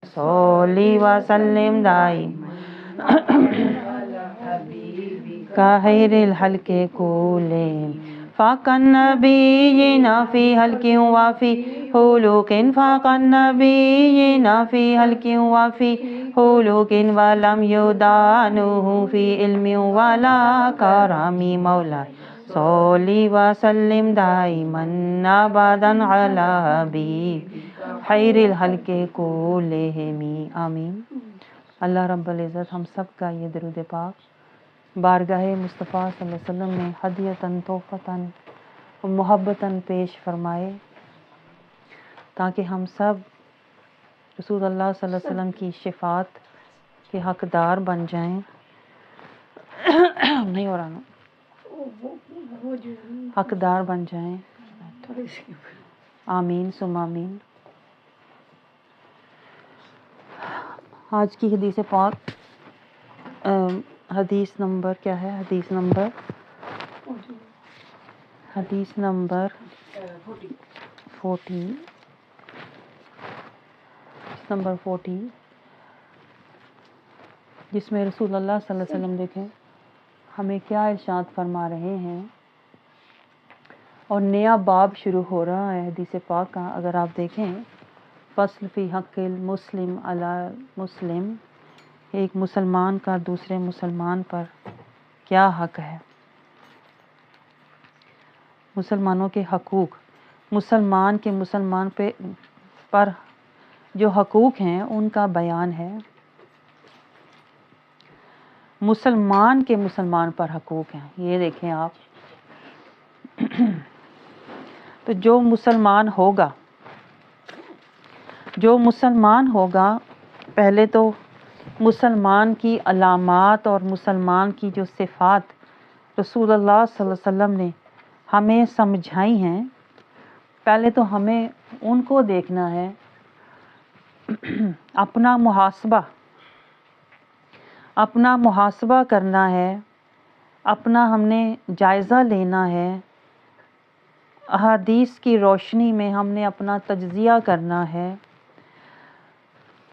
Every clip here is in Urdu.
صلی وسلم دائم كخير الخلق كلهم فاق النبيين في خلق وفي خلق فاق النبيين في خلق وفي خلق ولم يدانه في علم ولا كرم مولاي صلی وسلم دائما ابدا على حبیب خیر الخلق کلہم آمین۔ اللہ رب العزت ہم سب کا یہ درود پاک بارگاہ مصطفیٰ صلی اللہ علیہ وسلم میں ہدیۃً تحفۃً و محبتاً پیش فرمائے تاکہ ہم سب رسول اللہ صلی اللہ علیہ وسلم کی شفاعت کے حقدار بن جائیں۔ نہیں ہو رہا نا، حقدار بن جائیں، آمین ثم آمین۔ آج کی حدیث پاک حدیث نمبر کیا ہے؟ حدیث نمبر 40 جس میں رسول اللہ صلی اللہ علیہ وسلم دیکھیں ہمیں کیا ارشاد فرما رہے ہیں، اور نیا باب شروع ہو رہا ہے حدیث پاک کا۔ اگر آپ دیکھیں فصل فی حق المسلم علی مسلم، ایک مسلمان کا دوسرے مسلمان پر کیا حق ہے، مسلمانوں کے حقوق، مسلمان کے مسلمان پر جو حقوق ہیں ان کا بیان ہے۔ مسلمان کے مسلمان پر حقوق ہیں، یہ دیکھیں آپ۔ تو جو مسلمان ہوگا پہلے تو مسلمان کی علامات اور مسلمان کی جو صفات رسول اللہ صلی اللہ علیہ وسلم نے ہمیں سمجھائی ہیں، پہلے تو ہمیں ان کو دیکھنا ہے، اپنا محاسبہ کرنا ہے، اپنا ہم نے جائزہ لینا ہے، احادیث کی روشنی میں ہم نے اپنا تجزیہ کرنا ہے،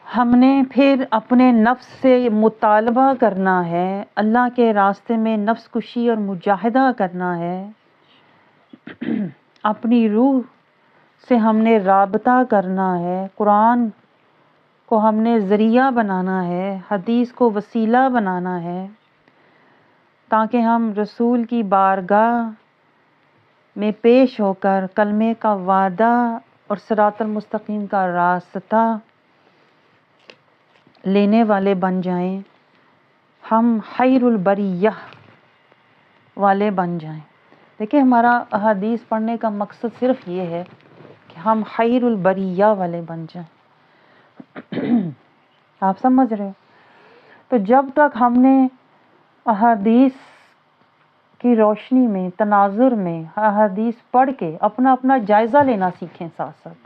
ہم نے پھر اپنے نفس سے مطالبہ کرنا ہے، اللہ کے راستے میں نفس کشی اور مجاہدہ کرنا ہے، اپنی روح سے ہم نے رابطہ کرنا ہے، قرآن کو ہم نے ذریعہ بنانا ہے، حدیث کو وسیلہ بنانا ہے، تاکہ ہم رسول کی بارگاہ میں پیش ہو کر کلمے کا وعدہ اور صراط المستقیم کا راستہ لینے والے بن جائیں، ہم خیر البریہ والے بن جائیں۔ دیکھیں ہمارا احادیث پڑھنے کا مقصد صرف یہ ہے کہ ہم خیر البریہ والے بن جائیں۔ آپ سمجھ رہے ہو؟ تو جب تک ہم نے احادیث کی روشنی میں، تناظر میں احادیث پڑھ کے اپنا جائزہ لینا سیکھیں، ساتھ ساتھ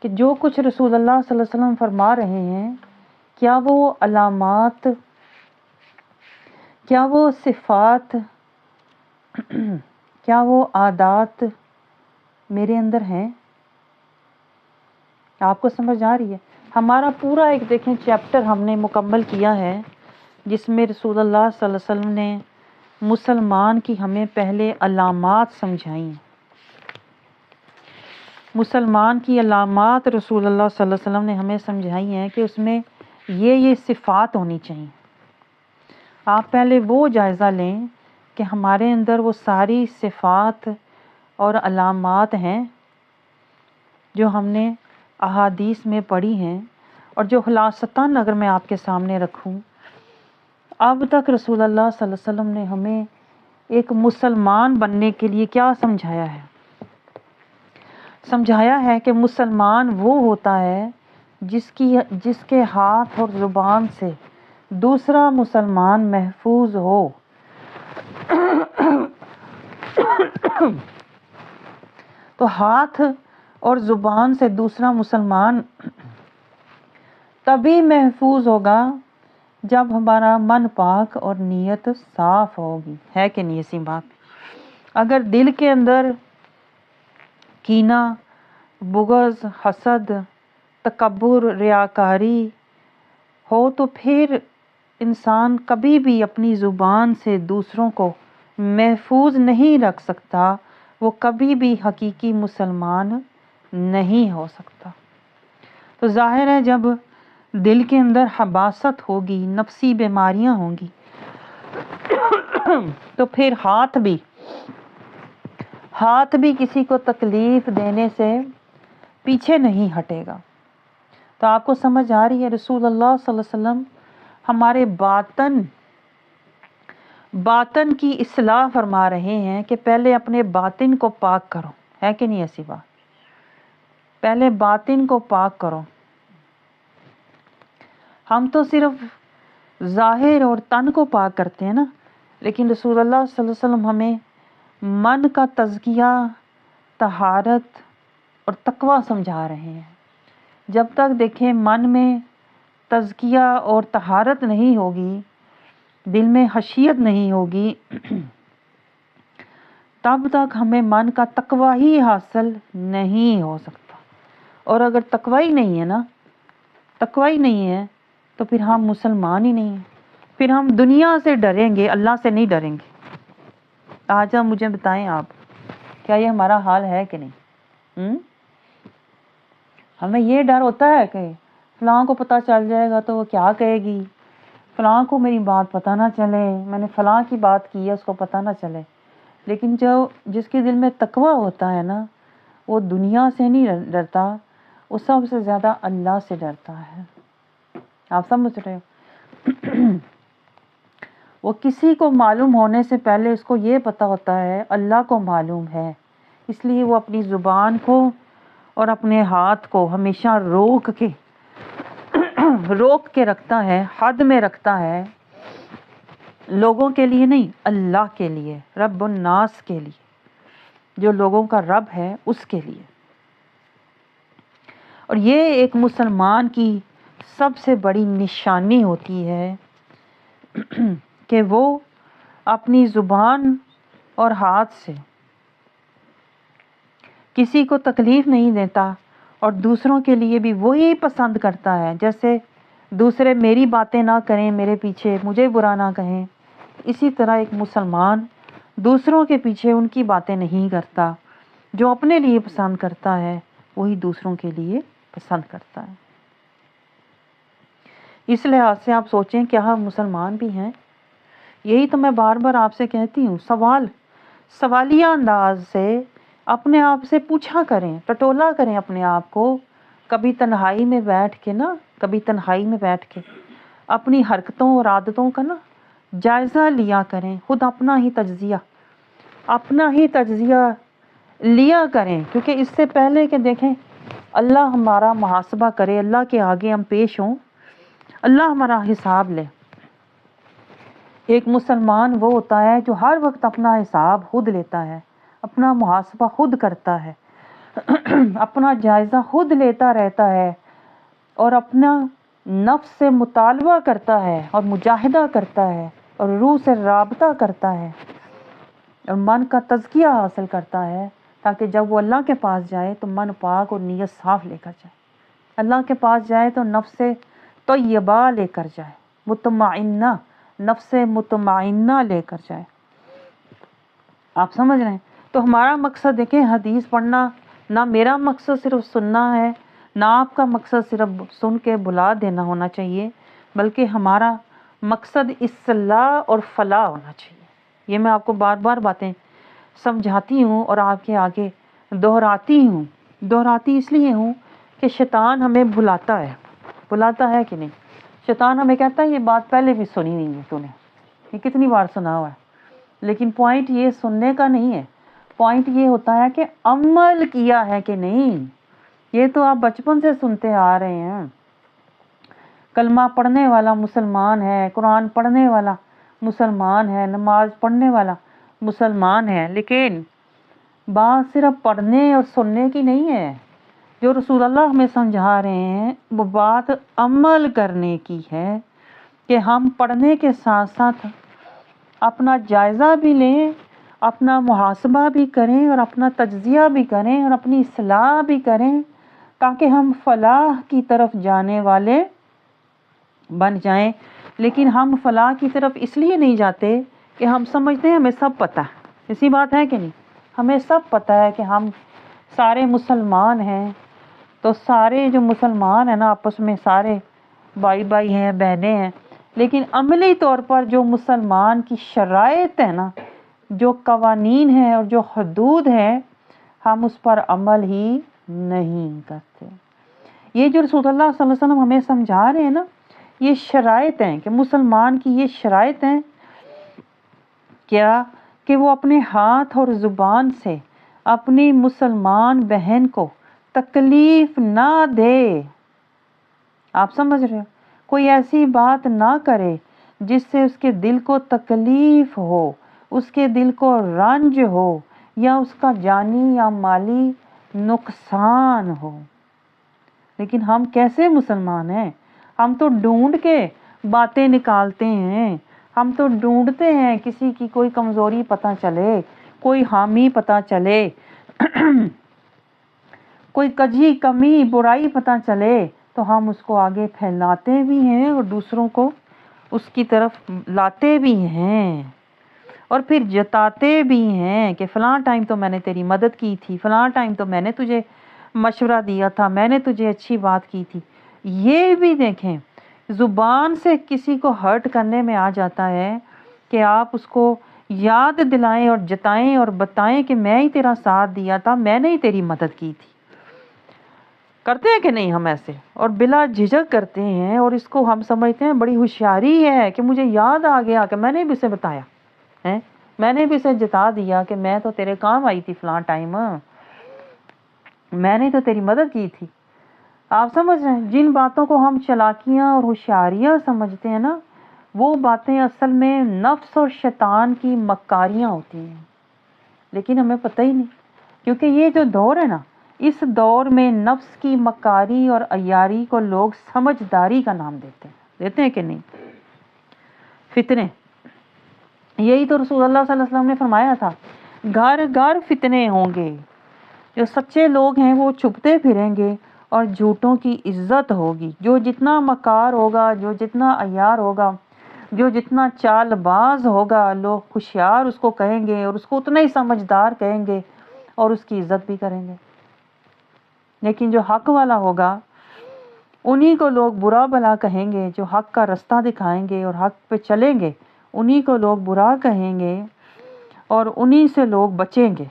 کہ جو کچھ رسول اللہ صلی اللہ علیہ وسلم فرما رہے ہیں، کیا وہ علامات، کیا وہ صفات، کیا وہ عادات میرے اندر ہیں؟ آپ کو سمجھ آ رہی ہے؟ ہمارا پورا ایک دیکھیں چیپٹر ہم نے مکمل کیا ہے جس میں رسول اللہ صلی اللہ علیہ وسلم نے مسلمان کی ہمیں پہلے علامات سمجھائی ہیں۔ مسلمان کی علامات رسول اللہ صلی اللہ علیہ وسلم نے ہمیں سمجھائی ہیں کہ اس میں یہ صفات ہونی چاہیے۔ آپ پہلے وہ جائزہ لیں کہ ہمارے اندر وہ ساری صفات اور علامات ہیں جو ہم نے احادیث میں پڑھی ہیں، اور جو خلاصتاً اگر میں آپ کے سامنے رکھوں، اب تک رسول اللہ صلی اللہ علیہ وسلم نے ہمیں ایک مسلمان بننے کے لیے کیا سمجھایا ہے؟ سمجھایا ہے کہ مسلمان وہ ہوتا ہے جس کے ہاتھ اور زبان سے دوسرا مسلمان محفوظ ہو۔ تو ہاتھ اور زبان سے دوسرا مسلمان تبھی محفوظ ہوگا جب ہمارا من پاک اور نیت صاف ہوگی، ہے کہ نہیں ایسی بات؟ اگر دل کے اندر کینہ، بغض، حسد، تکبر، ریاکاری ہو تو پھر انسان کبھی بھی اپنی زبان سے دوسروں کو محفوظ نہیں رکھ سکتا، وہ کبھی بھی حقیقی مسلمان نہیں ہو سکتا۔ تو ظاہر ہے جب دل کے اندر حباست ہوگی، نفسی بیماریاں ہوں گی، تو پھر ہاتھ بھی کسی کو تکلیف دینے سے پیچھے نہیں ہٹے گا۔ تو آپ کو سمجھ آ رہی ہے، رسول اللہ صلی اللہ علیہ وسلم ہمارے باطن کی اصلاح فرما رہے ہیں کہ پہلے اپنے باطن کو پاک کرو، ہے کہ نہیں ایسی بات؟ پہلے باطن کو پاک کرو۔ ہم تو صرف ظاہر اور تن کو پاک کرتے ہیں نا، لیکن رسول اللہ صلی اللہ علیہ وسلم ہمیں من کا تزکیہ، طہارت اور تقویٰ سمجھا رہے ہیں۔ جب تک دیکھیں من میں تزکیہ اور طہارت نہیں ہوگی، دل میں خشیت نہیں ہوگی، تب تک ہمیں من کا تقویٰ ہی حاصل نہیں ہو سکتا۔ اور اگر تقویٰ ہی نہیں ہے تو پھر ہم مسلمان ہی نہیں ہیں، پھر ہم دنیا سے ڈریں گے، اللہ سے نہیں ڈریں گے۔ آج آپ مجھے بتائیں، آپ کیا یہ ہمارا حال ہے کہ نہیں؟ ہمیں یہ ڈر ہوتا ہے کہ فلاں کو پتہ چل جائے گا تو وہ کیا کہے گی، فلاں کو میری بات پتہ نہ چلے، میں نے فلاں کی بات کی ہے اس کو پتہ نہ چلے۔ لیکن جس کے دل میں تقویٰ ہوتا ہے نا، وہ دنیا سے نہیں ڈرتا، وہ سب سے زیادہ اللہ سے ڈرتا ہے۔ آپ سمجھ رہے ہو؟ وہ کسی کو معلوم ہونے سے پہلے اس کو یہ پتہ ہوتا ہے اللہ کو معلوم ہے، اس لیے وہ اپنی زبان کو اور اپنے ہاتھ کو ہمیشہ روک کے رکھتا ہے، حد میں رکھتا ہے، لوگوں کے لیے نہیں، اللہ کے لیے، رب الناس کے لیے، جو لوگوں کا رب ہے اس کے لیے۔ اور یہ ایک مسلمان کی سب سے بڑی نشانی ہوتی ہے کہ وہ اپنی زبان اور ہاتھ سے کسی کو تکلیف نہیں دیتا، اور دوسروں کے لیے بھی وہی پسند کرتا ہے، جیسے دوسرے میری باتیں نہ کریں میرے پیچھے، مجھے برا نہ کہیں، اسی طرح ایک مسلمان دوسروں کے پیچھے ان کی باتیں نہیں کرتا، جو اپنے لیے پسند کرتا ہے وہی دوسروں کے لیے پسند کرتا ہے۔ اس لحاظ سے آپ سوچیں کیا ہم مسلمان بھی ہیں؟ یہی تو میں بار بار آپ سے کہتی ہوں، سوالیہ انداز سے اپنے آپ سے پوچھا کریں، ٹٹولا کریں اپنے آپ کو، کبھی تنہائی میں بیٹھ کے اپنی حرکتوں اور عادتوں کا نا جائزہ لیا کریں، خود اپنا ہی تجزیہ لیا کریں، کیونکہ اس سے پہلے کہ دیکھیں اللہ ہمارا محاسبہ کرے، اللہ کے آگے ہم پیش ہوں، اللہ ہمارا حساب لے۔ ایک مسلمان وہ ہوتا ہے جو ہر وقت اپنا حساب خود لیتا ہے، اپنا محاسبہ خود کرتا ہے، اپنا جائزہ خود لیتا رہتا ہے، اور اپنا نفس سے مطالبہ کرتا ہے اور مجاہدہ کرتا ہے اور روح سے رابطہ کرتا ہے اور من کا تزکیہ حاصل کرتا ہے، تاکہ جب وہ اللہ کے پاس جائے تو من پاک اور نیت صاف لے کر جائے، اللہ کے پاس جائے تو نفس طیبہ لے کر جائے، نفس مطمئنہ لے کر جائے۔ آپ سمجھ رہے ہیں؟ تو ہمارا مقصد دیکھیں، حدیث پڑھنا نہ میرا مقصد صرف سننا ہے، نہ آپ کا مقصد صرف سن کے بلا دینا ہونا چاہیے، بلکہ ہمارا مقصد اصلاح اور فلاح ہونا چاہیے۔ یہ میں آپ کو بار بار باتیں سمجھاتی ہوں اور آپ کے آگے دہراتی اس لیے ہوں کہ شیطان ہمیں بلاتا ہے کہ نہیں؟ شیطان ہمیں کہتا ہے یہ بات پہلے بھی سنی نہیں ہے تو نے، یہ کتنی بار سنا ہوا ہے، لیکن پوائنٹ یہ سننے کا نہیں ہے، پوائنٹ یہ ہوتا ہے کہ عمل کیا ہے کہ نہیں۔ یہ تو آپ بچپن سے سنتے آ رہے ہیں، کلمہ پڑھنے والا مسلمان ہے، قرآن پڑھنے والا مسلمان ہے، نماز پڑھنے والا مسلمان ہے، لیکن بات صرف پڑھنے اور سننے کی نہیں ہے۔ جو رسول اللہ ہمیں سمجھا رہے ہیں وہ بات عمل کرنے کی ہے، کہ ہم پڑھنے کے ساتھ ساتھ اپنا جائزہ بھی لیں، اپنا محاسبہ بھی کریں اور اپنا تجزیہ بھی کریں اور اپنی اصلاح بھی کریں، تاکہ ہم فلاح کی طرف جانے والے بن جائیں. لیکن ہم فلاح کی طرف اس لیے نہیں جاتے کہ ہم سمجھتے ہیں ہمیں سب پتہ ہے. اسی بات ہے کہ نہیں؟ ہمیں سب پتہ ہے کہ ہم سارے مسلمان ہیں، تو سارے جو مسلمان ہیں نا آپس میں سارے بھائی بھائی ہیں، بہنیں ہیں. لیکن عملی طور پر جو مسلمان کی شرائط ہے نا، جو قوانین ہیں اور جو حدود ہیں، ہم اس پر عمل ہی نہیں کرتے. یہ جو رسول اللہ صلی اللہ علیہ وسلم ہمیں سمجھا رہے ہیں نا، یہ شرائط ہیں کہ مسلمان کی یہ شرائط ہیں کیا کہ وہ اپنے ہاتھ اور زبان سے اپنی مسلمان بہن کو تکلیف نہ دے. آپ سمجھ رہے ہو؟ کوئی ایسی بات نہ کرے جس سے اس کے دل کو تکلیف ہو، اس کے دل کو رنج ہو، یا اس کا جانی یا مالی نقصان ہو. لیکن ہم کیسے مسلمان ہیں؟ ہم تو ڈھونڈ کے باتیں نکالتے ہیں. ہم تو ڈھونڈتے ہیں کسی کی کوئی کمزوری پتہ چلے، کوئی حامی پتہ چلے، کوئی کجی کمی برائی پتہ چلے تو ہم اس کو آگے پھیلاتے بھی ہیں اور دوسروں کو اس کی طرف لاتے بھی ہیں، اور پھر جتاتے بھی ہیں کہ فلاں ٹائم تو میں نے تیری مدد کی تھی، فلاں ٹائم تو میں نے تجھے مشورہ دیا تھا، میں نے تجھے اچھی بات کی تھی. یہ بھی دیکھیں، زبان سے کسی کو ہرٹ کرنے میں آ جاتا ہے کہ آپ اس کو یاد دلائیں اور جتائیں اور بتائیں کہ میں ہی تیرا ساتھ دیا تھا، میں نے ہی تیری مدد کی تھی. کرتے ہیں کہ نہیں ہم ایسے؟ اور بلا جھجک کرتے ہیں، اور اس کو ہم سمجھتے ہیں بڑی ہوشیاری ہے کہ مجھے یاد آ گیا کہ میں نے بھی اسے بتایا ہے، میں نے بھی اسے جتا دیا کہ میں تو تیرے کام آئی تھی فلاں ٹائم، میں نے تو تیری مدد کی تھی. آپ سمجھ رہے ہیں؟ جن باتوں کو ہم چلاکیاں اور ہوشیاریاں سمجھتے ہیں نا، وہ باتیں اصل میں نفس اور شیطان کی مکاریاں ہوتی ہیں. لیکن ہمیں پتہ ہی نہیں، کیونکہ یہ جو دور ہے نا، اس دور میں نفس کی مکاری اور عیاری کو لوگ سمجھداری کا نام دیتے ہیں کہ نہیں؟ فتنے، یہی تو رسول اللہ صلی اللہ علیہ وسلم نے فرمایا تھا، گھر گھر فتنے ہوں گے. جو سچے لوگ ہیں وہ چھپتے پھریں گے اور جھوٹوں کی عزت ہوگی. جو جتنا مکار ہوگا، جو جتنا عیار ہوگا، جو جتنا چال باز ہوگا، لوگ ہوشیار اس کو کہیں گے اور اس کو اتنا ہی سمجھدار کہیں گے اور اس کی عزت بھی کریں گے. لیکن جو حق والا ہوگا انہی کو لوگ برا بھلا کہیں گے. جو حق کا رستہ دکھائیں گے اور حق پہ چلیں گے انہی کو لوگ برا کہیں گے اور انہی سے لوگ بچیں گے.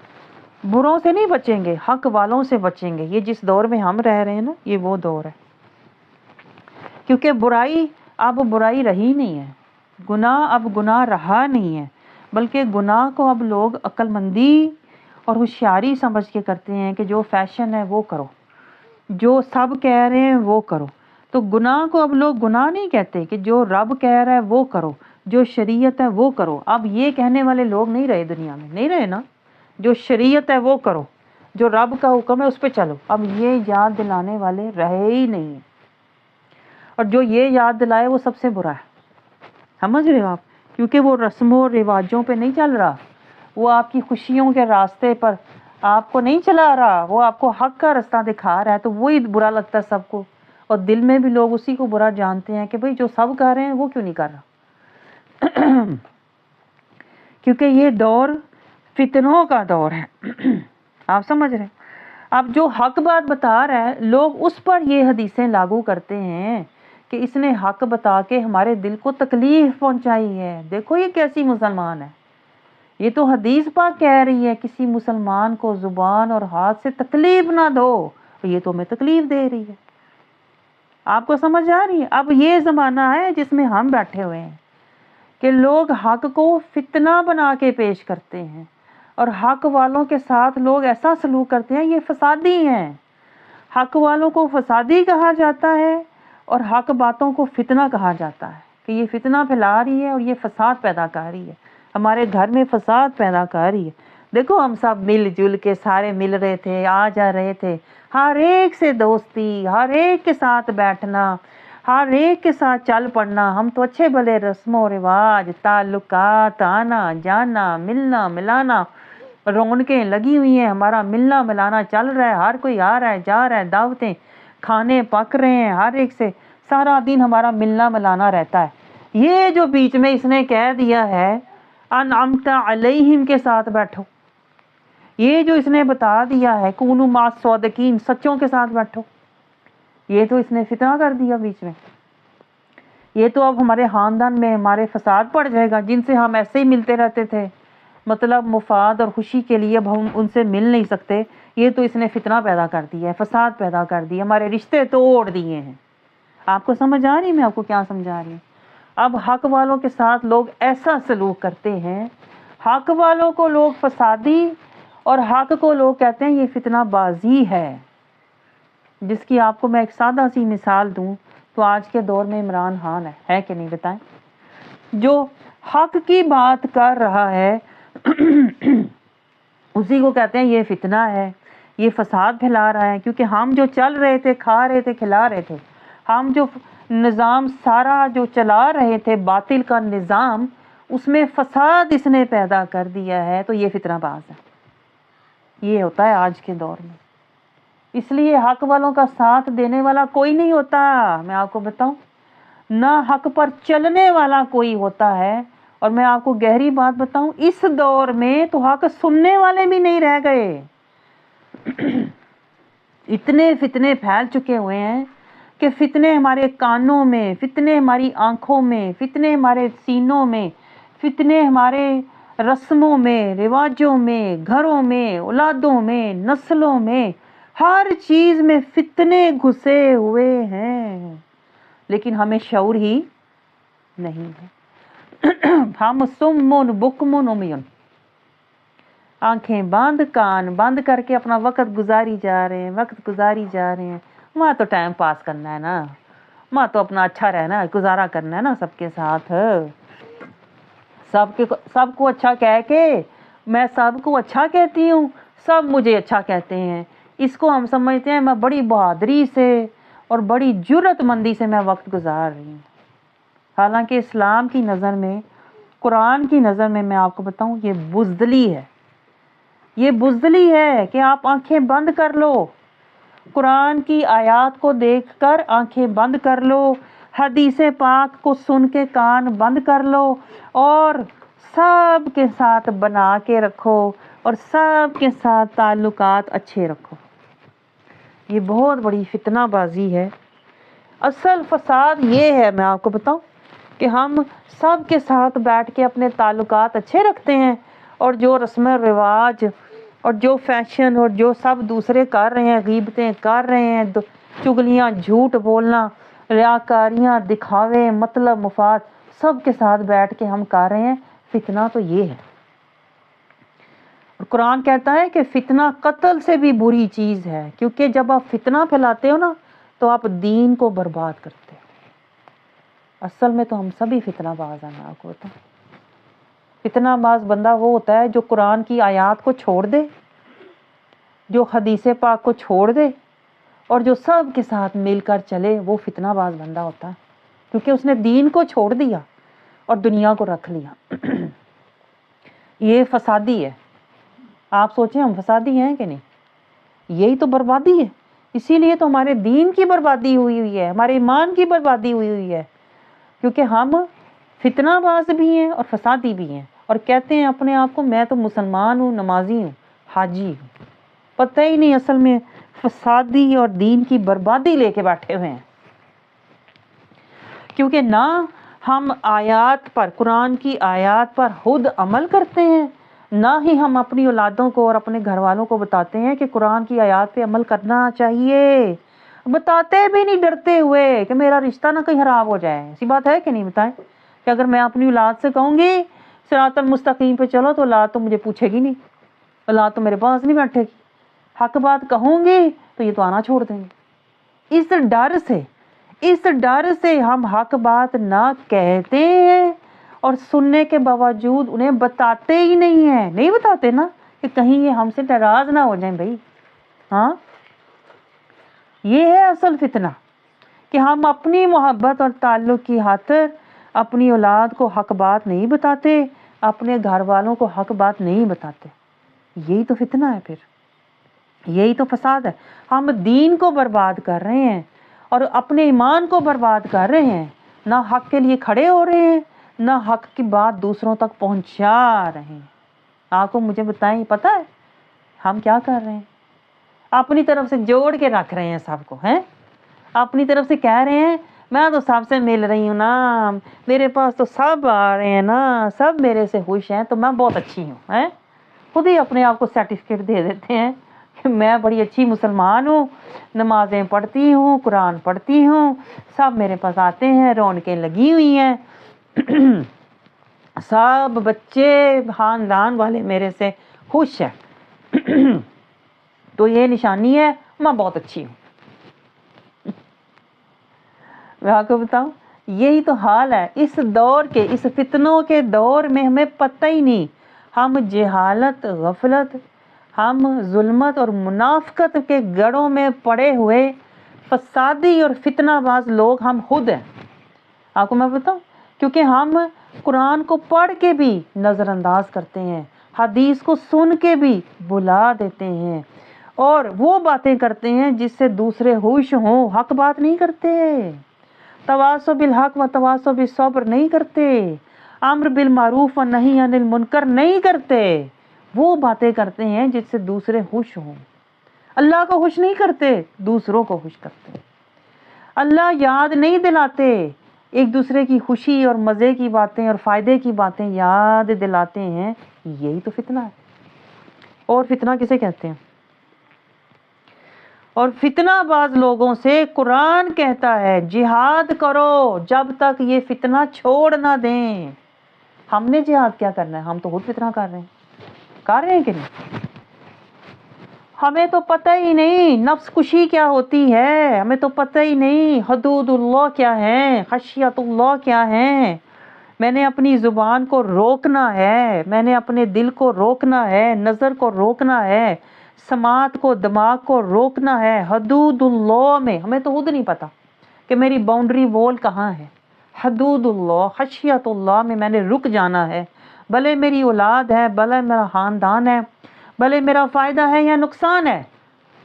بروں سے نہیں بچیں گے، حق والوں سے بچیں گے. یہ جس دور میں ہم رہ رہے ہیں نا، یہ وہ دور ہے. کیونکہ برائی اب برائی رہی نہیں ہے، گناہ اب گناہ رہا نہیں ہے، بلکہ گناہ کو اب لوگ عقل مندی اور ہوشیاری سمجھ کے کرتے ہیں کہ جو فیشن ہے وہ کرو، جو سب کہہ رہے ہیں وہ کرو. تو گناہ کو اب لوگ گناہ نہیں کہتے کہ جو رب کہہ رہا ہے وہ کرو، جو شریعت ہے وہ کرو. اب یہ کہنے والے لوگ نہیں رہے دنیا میں، نہیں رہے نا. جو شریعت ہے وہ کرو، جو رب کا حکم ہے اس پہ چلو، اب یہ یاد دلانے والے رہے ہی نہیں ہیں. اور جو یہ یاد دلائے وہ سب سے برا ہے. سمجھ رہے ہو آپ؟ کیونکہ وہ رسموں اور رواجوں پہ نہیں چل رہا، وہ آپ کی خوشیوں کے راستے پر آپ کو نہیں چلا رہا، وہ آپ کو حق کا رستہ دکھا رہا ہے. تو وہی برا لگتا ہے سب کو، اور دل میں بھی لوگ اسی کو برا جانتے ہیں کہ بھئی جو سب کر رہے ہیں وہ کیوں نہیں کر رہا. کیونکہ یہ دور فتنوں کا دور ہے. آپ سمجھ رہے ہیں؟ اب جو حق بات بتا رہا ہے، لوگ اس پر یہ حدیثیں لاگو کرتے ہیں کہ اس نے حق بتا کے ہمارے دل کو تکلیف پہنچائی ہے. دیکھو یہ کیسی مسلمان ہے. یہ تو حدیث پاک کہہ رہی ہے کسی مسلمان کو زبان اور ہاتھ سے تکلیف نہ دو، یہ تو ہمیں تکلیف دے رہی ہے. آپ کو سمجھ آ رہی ہے؟ اب یہ زمانہ ہے جس میں ہم بیٹھے ہوئے ہیں کہ لوگ حق کو فتنہ بنا کے پیش کرتے ہیں، اور حق والوں کے ساتھ لوگ ایسا سلوک کرتے ہیں، یہ فسادی ہیں. حق والوں کو فسادی کہا جاتا ہے اور حق باتوں کو فتنہ کہا جاتا ہے کہ یہ فتنہ پھیلا رہی ہے اور یہ فساد پیدا کر رہی ہے، ہمارے گھر میں فساد پیدا کر رہی ہے. دیکھو ہم سب مل جل کے سارے مل رہے تھے، آ جا رہے تھے، ہر ایک سے دوستی، ہر ایک کے ساتھ بیٹھنا، ہر ایک کے ساتھ چل پڑنا. ہم تو اچھے بھلے رسم و رواج، تعلقات، آنا جانا، ملنا ملانا، رونقیں لگی ہوئی ہیں، ہمارا ملنا ملانا چل رہا ہے، ہر کوئی آ رہا ہے جا رہا ہے، دعوتیں کھانے پک رہے ہیں، ہر ایک سے سارا دن ہمارا ملنا ملانا رہتا ہے۔ یہ جو بیچ میں اس نے کہہ دیا ہے انعمت علیہم کے ساتھ بیٹھو، یہ جو اس نے بتا دیا ہے کونوا مع الصادقین، سچوں کے ساتھ بیٹھو، یہ تو اس نے فتنہ کر دیا بیچ میں۔ یہ تو اب ہمارے خاندان میں ہمارے فساد پڑ جائے گا، جن سے ہم ایسے ہی ملتے رہتے تھے، مطلب مفاد اور خوشی کے لیے اب ہم ان سے مل نہیں سکتے۔ یہ تو اس نے فتنہ پیدا کر دیا ہے، فساد پیدا کر دیا، ہمارے رشتے توڑ دیے ہیں۔ آپ کو سمجھ آ رہی میں آپ کو کیا سمجھا رہی ہوں؟ اب حق والوں کے ساتھ لوگ ایسا سلوک کرتے ہیں، حق والوں کو لوگ فسادی اور حق کو لوگ کہتے ہیں یہ فتنہ بازی ہے، جس کی آپ کو میں ایک سادہ سی مثال دوں تو آج کے دور میں عمران خان ہے کہ نہیں بتائیں، جو حق کی بات کر رہا ہے اسی کو کہتے ہیں یہ فتنہ ہے، یہ فساد پھیلا رہا ہے، کیونکہ ہم جو چل رہے تھے، کھا رہے تھے، کھلا رہے تھے، ہم جو نظام سارا جو چلا رہے تھے باطل کا نظام، اس میں فساد اس نے پیدا کر دیا ہے، تو یہ فتنہ باز ہے۔ یہ ہوتا ہے آج کے دور میں، اس لیے حق والوں کا ساتھ دینے والا کوئی نہیں ہوتا، میں آپ کو بتاؤں، نہ حق پر چلنے والا کوئی ہوتا ہے۔ اور میں آپ کو گہری بات بتاؤں، اس دور میں تو حق سننے والے بھی نہیں رہ گئے، اتنے فتنے پھیل چکے ہوئے ہیں کہ فتنے ہمارے کانوں میں، فتنے ہماری آنکھوں میں، فتنے ہمارے سینوں میں، فتنے ہمارے رسموں میں، رواجوں میں، گھروں میں، اولادوں میں، نسلوں میں، ہر چیز میں فتنے گھسے ہوئے ہیں، لیکن ہمیں شعور ہی نہیں ہے۔ ہم سمن بکمن عمیون، آنکھیں بند کان بند کر کے اپنا وقت گزاری جا رہے ہیں، وقت گزاری جا رہے ہیں۔ وہاں تو ٹائم پاس کرنا ہے نا، وہاں تو اپنا اچھا رہنا ہے، گزارا کرنا ہے نا سب کے ساتھ، سب کو اچھا کہہ کے میں سب کو اچھا کہتی ہوں، سب مجھے اچھا کہتے ہیں، اس کو ہم سمجھتے ہیں میں بڑی بہادری سے اور بڑی جرأت مندی سے میں وقت گزار رہی ہوں۔ حالانکہ اسلام کی نظر میں، قرآن کی نظر میں آپ کو بتاؤں، یہ بزدلی ہے، یہ بزدلی ہے کہ آپ آنکھیں بند کر لو، قرآن کی آیات کو دیکھ کر آنکھیں بند کر لو، حدیث پاک کو سن کے کان بند کر لو، اور سب کے ساتھ بنا کے رکھو، اور سب کے ساتھ تعلقات اچھے رکھو۔ یہ بہت بڑی فتنہ بازی ہے۔ اصل فساد یہ ہے، میں آپ کو بتاؤں، کہ ہم سب کے ساتھ بیٹھ کے اپنے تعلقات اچھے رکھتے ہیں، اور جو رسم و رواج اور جو فیشن اور جو سب دوسرے کر رہے ہیں، غیبتیں کر رہے ہیں، چگلیاں، جھوٹ بولنا، ریاکاریاں، دکھاوے، مطلب مفاد، سب کے ساتھ بیٹھ کے ہم کر رہے ہیں، فتنہ تو یہ ہے۔ اور قرآن کہتا ہے کہ فتنہ قتل سے بھی بری چیز ہے، کیونکہ جب آپ فتنہ پھیلاتے ہو نا تو آپ دین کو برباد کرتے ہو۔ اصل میں تو ہم سبھی فتنہ باز ہیں، میں آپ کو بتاؤں۔ فتنہ باز بندہ وہ ہوتا ہے جو قرآن کی آیات کو چھوڑ دے، جو حدیث پاک کو چھوڑ دے، اور جو سب کے ساتھ مل کر چلے، وہ فتنہ باز بندہ ہوتا ہے، کیونکہ اس نے دین کو چھوڑ دیا اور دنیا کو رکھ لیا۔ یہ فسادی ہے۔ آپ سوچیں ہم فسادی ہیں کہ نہیں؟ یہی تو بربادی ہے، اسی لیے تو ہمارے دین کی بربادی ہوئی ہوئی ہے، ہمارے ایمان کی بربادی ہوئی ہوئی ہے، کیونکہ ہم فتنہ باز بھی ہیں اور فسادی بھی ہیں، اور کہتے ہیں اپنے آپ کو میں تو مسلمان ہوں، نمازی ہوں، حاجی ہوں، پتہ ہی نہیں اصل میں فسادی اور دین کی بربادی لے کے بیٹھے ہوئے ہیں۔ کیونکہ نہ ہم آیات پر، قرآن کی آیات پر خود عمل کرتے ہیں، نہ ہی ہم اپنی اولادوں کو اور اپنے گھر والوں کو بتاتے ہیں کہ قرآن کی آیات پہ عمل کرنا چاہیے، بتاتے بھی نہیں، ڈرتے ہوئے کہ میرا رشتہ نہ کہیں خراب ہو جائے۔ ایسی بات ہے کہ نہیں؟ بتائیں کہ اگر میں اپنی اولاد سے کہوں گی صراط المستقیم پہ چلو تو اولاد تو مجھے پوچھے گی نہیں، اولاد تو میرے پاس نہیں بیٹھے گی، حق بات کہوں گی تو یہ تو آنا چھوڑ دیں گے۔ اس ڈر سے ہم حق بات نہ کہتے ہیں، اور سننے کے باوجود انہیں بتاتے ہی نہیں ہیں، نہیں بتاتے نا، کہ کہیں یہ ہم سے ناراض نہ ہو جائیں بھائی۔ ہاں، یہ ہے اصل فتنہ، کہ ہم اپنی محبت اور تعلق کی خاطر اپنی اولاد کو حق بات نہیں بتاتے، اپنے گھر والوں کو حق بات نہیں بتاتے۔ یہی تو فتنہ ہے، پھر یہی تو فساد ہے. ہم دین کو برباد کر رہے ہیں اور اپنے ایمان کو برباد کر رہے ہیں، نہ حق کے لیے کھڑے ہو رہے ہیں، نہ حق کی بات دوسروں تک پہنچا رہے ہیں. آپ کو مجھے بتائیں، پتہ ہے ہم کیا کر رہے ہیں؟ اپنی طرف سے جوڑ کے رکھ رہے ہیں سب کو، ہیں اپنی طرف سے کہہ رہے ہیں میں تو سب سے مل رہی ہوں نا، میرے پاس تو سب آ رہے ہیں نا، سب میرے سے خوش ہیں تو میں بہت اچھی ہوں. ہیں خود ہی اپنے آپ کو سرٹیفکیٹ دے دیتے ہیں کہ میں بڑی اچھی مسلمان ہوں، نمازیں پڑھتی ہوں، قرآن پڑھتی ہوں، سب میرے پاس آتے ہیں، رونقیں لگی ہوئی ہیں، سب بچے خاندان والے میرے سے خوش ہیں. تو یہ نشانی ہے میں بہت اچھی ہوں. میں آپ کو بتاؤں یہی تو حال ہے اس دور کے، اس فتنوں کے دور میں. ہمیں پتہ ہی نہیں، ہم جہالت، غفلت، ہم ظلمت اور منافقت کے گڑھوں میں پڑے ہوئے فسادی اور فتنہ باز لوگ ہم خود ہیں. آپ کو میں بتاؤں، کیونکہ ہم قرآن کو پڑھ کے بھی نظر انداز کرتے ہیں، حدیث کو سن کے بھی بھلا دیتے ہیں، اور وہ باتیں کرتے ہیں جس سے دوسرے خوش ہوں. حق بات نہیں کرتے، تواصو بالحق و تواصو بالصبر نہیں کرتے، امر بالمعروف و نہی عن المنکر نہیں کرتے. وہ باتیں کرتے ہیں جس سے دوسرے خوش ہوں. اللہ کو خوش نہیں کرتے، دوسروں کو خوش کرتے. اللہ یاد نہیں دلاتے، ایک دوسرے کی خوشی اور مزے کی باتیں اور فائدے کی باتیں یاد دلاتے ہیں. یہی تو فتنہ ہے. اور فتنہ کسے کہتے ہیں؟ اور فتنہ باز لوگوں سے قرآن کہتا ہے جہاد کرو جب تک یہ فتنہ چھوڑ نہ دیں. ہم نے جہاد کیا کرنا ہے؟ ہم تو خود فتنہ کر رہے ہیں کہ نہیں؟ ہمیں تو پتہ ہی نہیں نفس کشی کیا ہوتی ہے، ہمیں تو پتہ ہی نہیں حدود اللہ کیا ہے، خشیت اللہ کیا ہے. میں نے اپنی زبان کو روکنا ہے، میں نے اپنے دل کو روکنا ہے، نظر کو روکنا ہے، سماعت کو، دماغ کو روکنا ہے. حدود اللہ میں ہمیں تو خود نہیں پتا کہ میری باؤنڈری وال کہاں ہے. حدود اللہ، خشیت اللہ میں نے رک جانا ہے. بھلے میری اولاد ہے، بھلے میرا خاندان ہے، بھلے میرا فائدہ ہے یا نقصان ہے،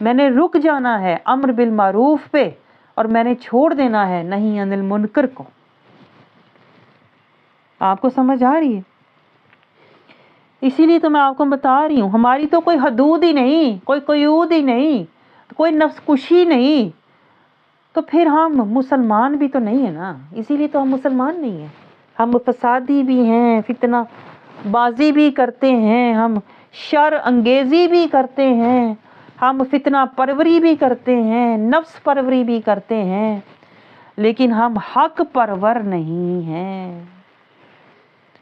میں نے رک جانا ہے امر بالمعروف پہ، اور میں نے چھوڑ دینا ہے نہی عن المنکر کو. آپ کو سمجھ آ رہی ہے؟ اسی لیے تو میں آپ کو بتا رہی ہوں ہماری تو کوئی حدود ہی نہیں، کوئی قیود ہی نہیں، کوئی نفس کشی نہیں. تو پھر ہم مسلمان بھی تو نہیں ہیں نا. اسی لیے تو ہم مسلمان نہیں ہیں. ہم فسادی بھی ہیں، فتنہ بازی بھی کرتے ہیں، ہم شر انگیزی بھی کرتے ہیں، ہم فتنہ پروری بھی کرتے ہیں، نفس پروری بھی کرتے ہیں، لیکن ہم حق پرور نہیں ہیں،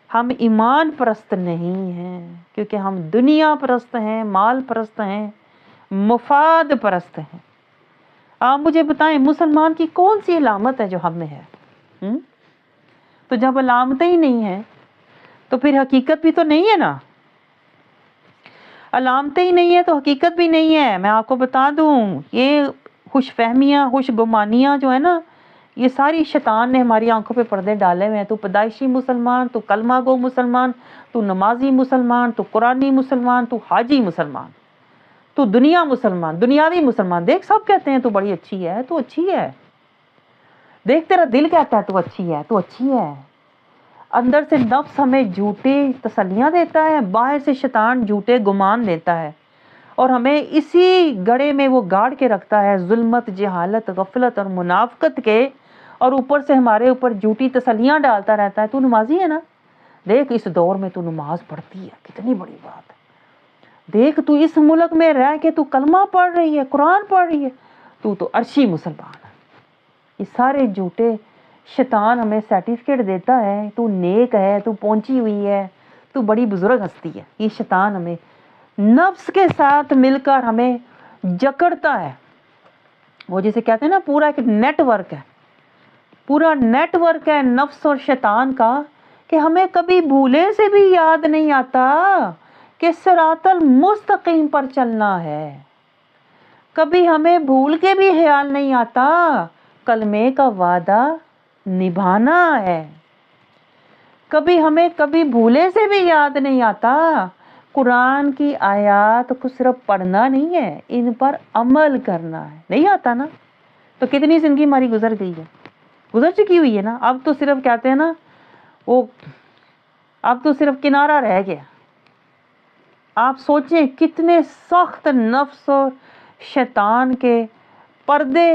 ہم ایمان پرست نہیں ہیں، کیونکہ ہم دنیا پرست ہیں، مال پرست ہیں، مفاد پرست ہیں. آپ مجھے بتائیں مسلمان کی کون سی علامت ہے جو ہم میں ہے؟ تو جب علامتیں ہی نہیں ہیں تو پھر حقیقت بھی تو نہیں ہے نا. علامتیں ہی نہیں ہے تو حقیقت بھی نہیں ہے. میں آپ کو بتا دوں یہ خوش فہمیاں، خوش گمانیاں جو ہے نا، یہ ساری شیطان نے ہماری آنکھوں پہ پردے ڈالے ہوئے ہیں. تو پیدائشی مسلمان، تو کلمہ گو مسلمان، تو نمازی مسلمان، تو قرآنی مسلمان، تو حاجی مسلمان، تو دنیا مسلمان، دنیاوی مسلمان. دیکھ سب کہتے ہیں تو بڑی اچھی ہے، تو اچھی ہے. دیکھ تیرا دل کہتا ہے تو اچھی ہے، تو اچھی ہے. اندر سے نفس ہمیں جھوٹے تسلیاں دیتا ہے، باہر سے شیطان جھوٹے گمان دیتا ہے، اور ہمیں اسی گڑھے میں وہ گاڑ کے رکھتا ہے ظلمت، جہالت، غفلت اور منافقت کے، اور اوپر سے ہمارے اوپر جھوٹی تسلیاں ڈالتا رہتا ہے. تو نمازی ہے نا، دیکھ اس دور میں تو نماز پڑھتی ہے، کتنی بڑی بات ہے. دیکھ تو اس ملک میں رہ کے تو کلمہ پڑھ رہی ہے، قرآن پڑھ رہی ہے، تو عرشی مسلمان ہے. یہ سارے جھوٹے شیطان ہمیں سرٹیفکیٹ دیتا ہے تو نیک ہے، تو پہنچی ہوئی ہے، تو بڑی بزرگ ہستی ہے. یہ شیطان ہمیں نفس کے ساتھ مل کر ہمیں جکڑتا ہے. وہ جسے کہتے ہیں نا پورا ایک نیٹ ورک ہے، پورا نیٹ ورک ہے نفس اور شیطان کا، کہ ہمیں کبھی بھولے سے بھی یاد نہیں آتا کہ صراط المستقیم پر چلنا ہے. کبھی ہمیں بھول کے بھی خیال نہیں آتا کلمے کا وعدہ نبھانا ہے. کبھی ہمیں کبھی بھولے سے بھی یاد نہیں آتا قرآن کی آیات کو صرف پڑھنا نہیں ہے، ان پر عمل کرنا ہے۔ نہیں آتا نا تو کتنی زندگی ہماری گزر گئی ہے، گزر چکی ہوئی ہے نا۔ اب تو صرف کہتے ہیں نا وہ اب تو صرف کنارہ رہ گیا۔ آپ سوچیں کتنے سخت نفس اور شیطان کے پردے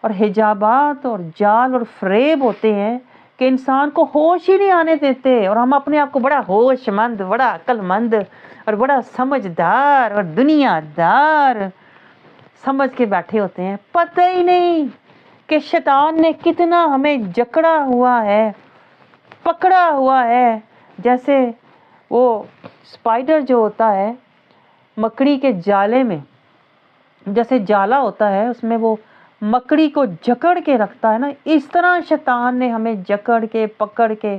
اور حجابات اور جال اور فریب ہوتے ہیں کہ انسان کو ہوش ہی نہیں آنے دیتے، اور ہم اپنے آپ کو بڑا ہوش مند، بڑا عقل مند اور بڑا سمجھدار اور دنیا دار سمجھ کے بیٹھے ہوتے ہیں۔ پتہ ہی نہیں کہ شیطان نے کتنا ہمیں جکڑا ہوا ہے، پکڑا ہوا ہے۔ جیسے وہ اسپائڈر جو ہوتا ہے مکڑی کے جالے میں، جیسے جالا ہوتا ہے اس میں وہ مکڑی کو جکڑ کے رکھتا ہے نا، اس طرح شیطان نے ہمیں جکڑ کے پکڑ کے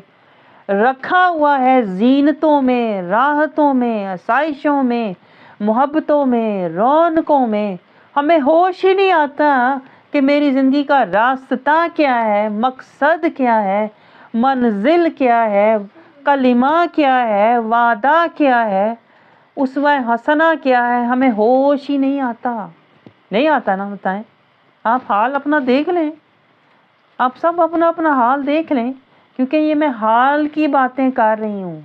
رکھا ہوا ہے، زینتوں میں، راحتوں میں، آسائشوں میں، محبتوں میں، رونقوں میں۔ ہمیں ہوش ہی نہیں آتا کہ میری زندگی کا راستہ کیا ہے، مقصد کیا ہے، منزل کیا ہے، کلمہ کیا ہے، وعدہ کیا ہے، اسوہ حسنہ کیا ہے۔ ہمیں ہوش ہی نہیں آتا، نہیں آتا نا۔ بتائیں آپ حال اپنا دیکھ لیں، آپ سب اپنا اپنا حال دیکھ لیں، کیونکہ یہ میں حال کی باتیں کر رہی ہوں،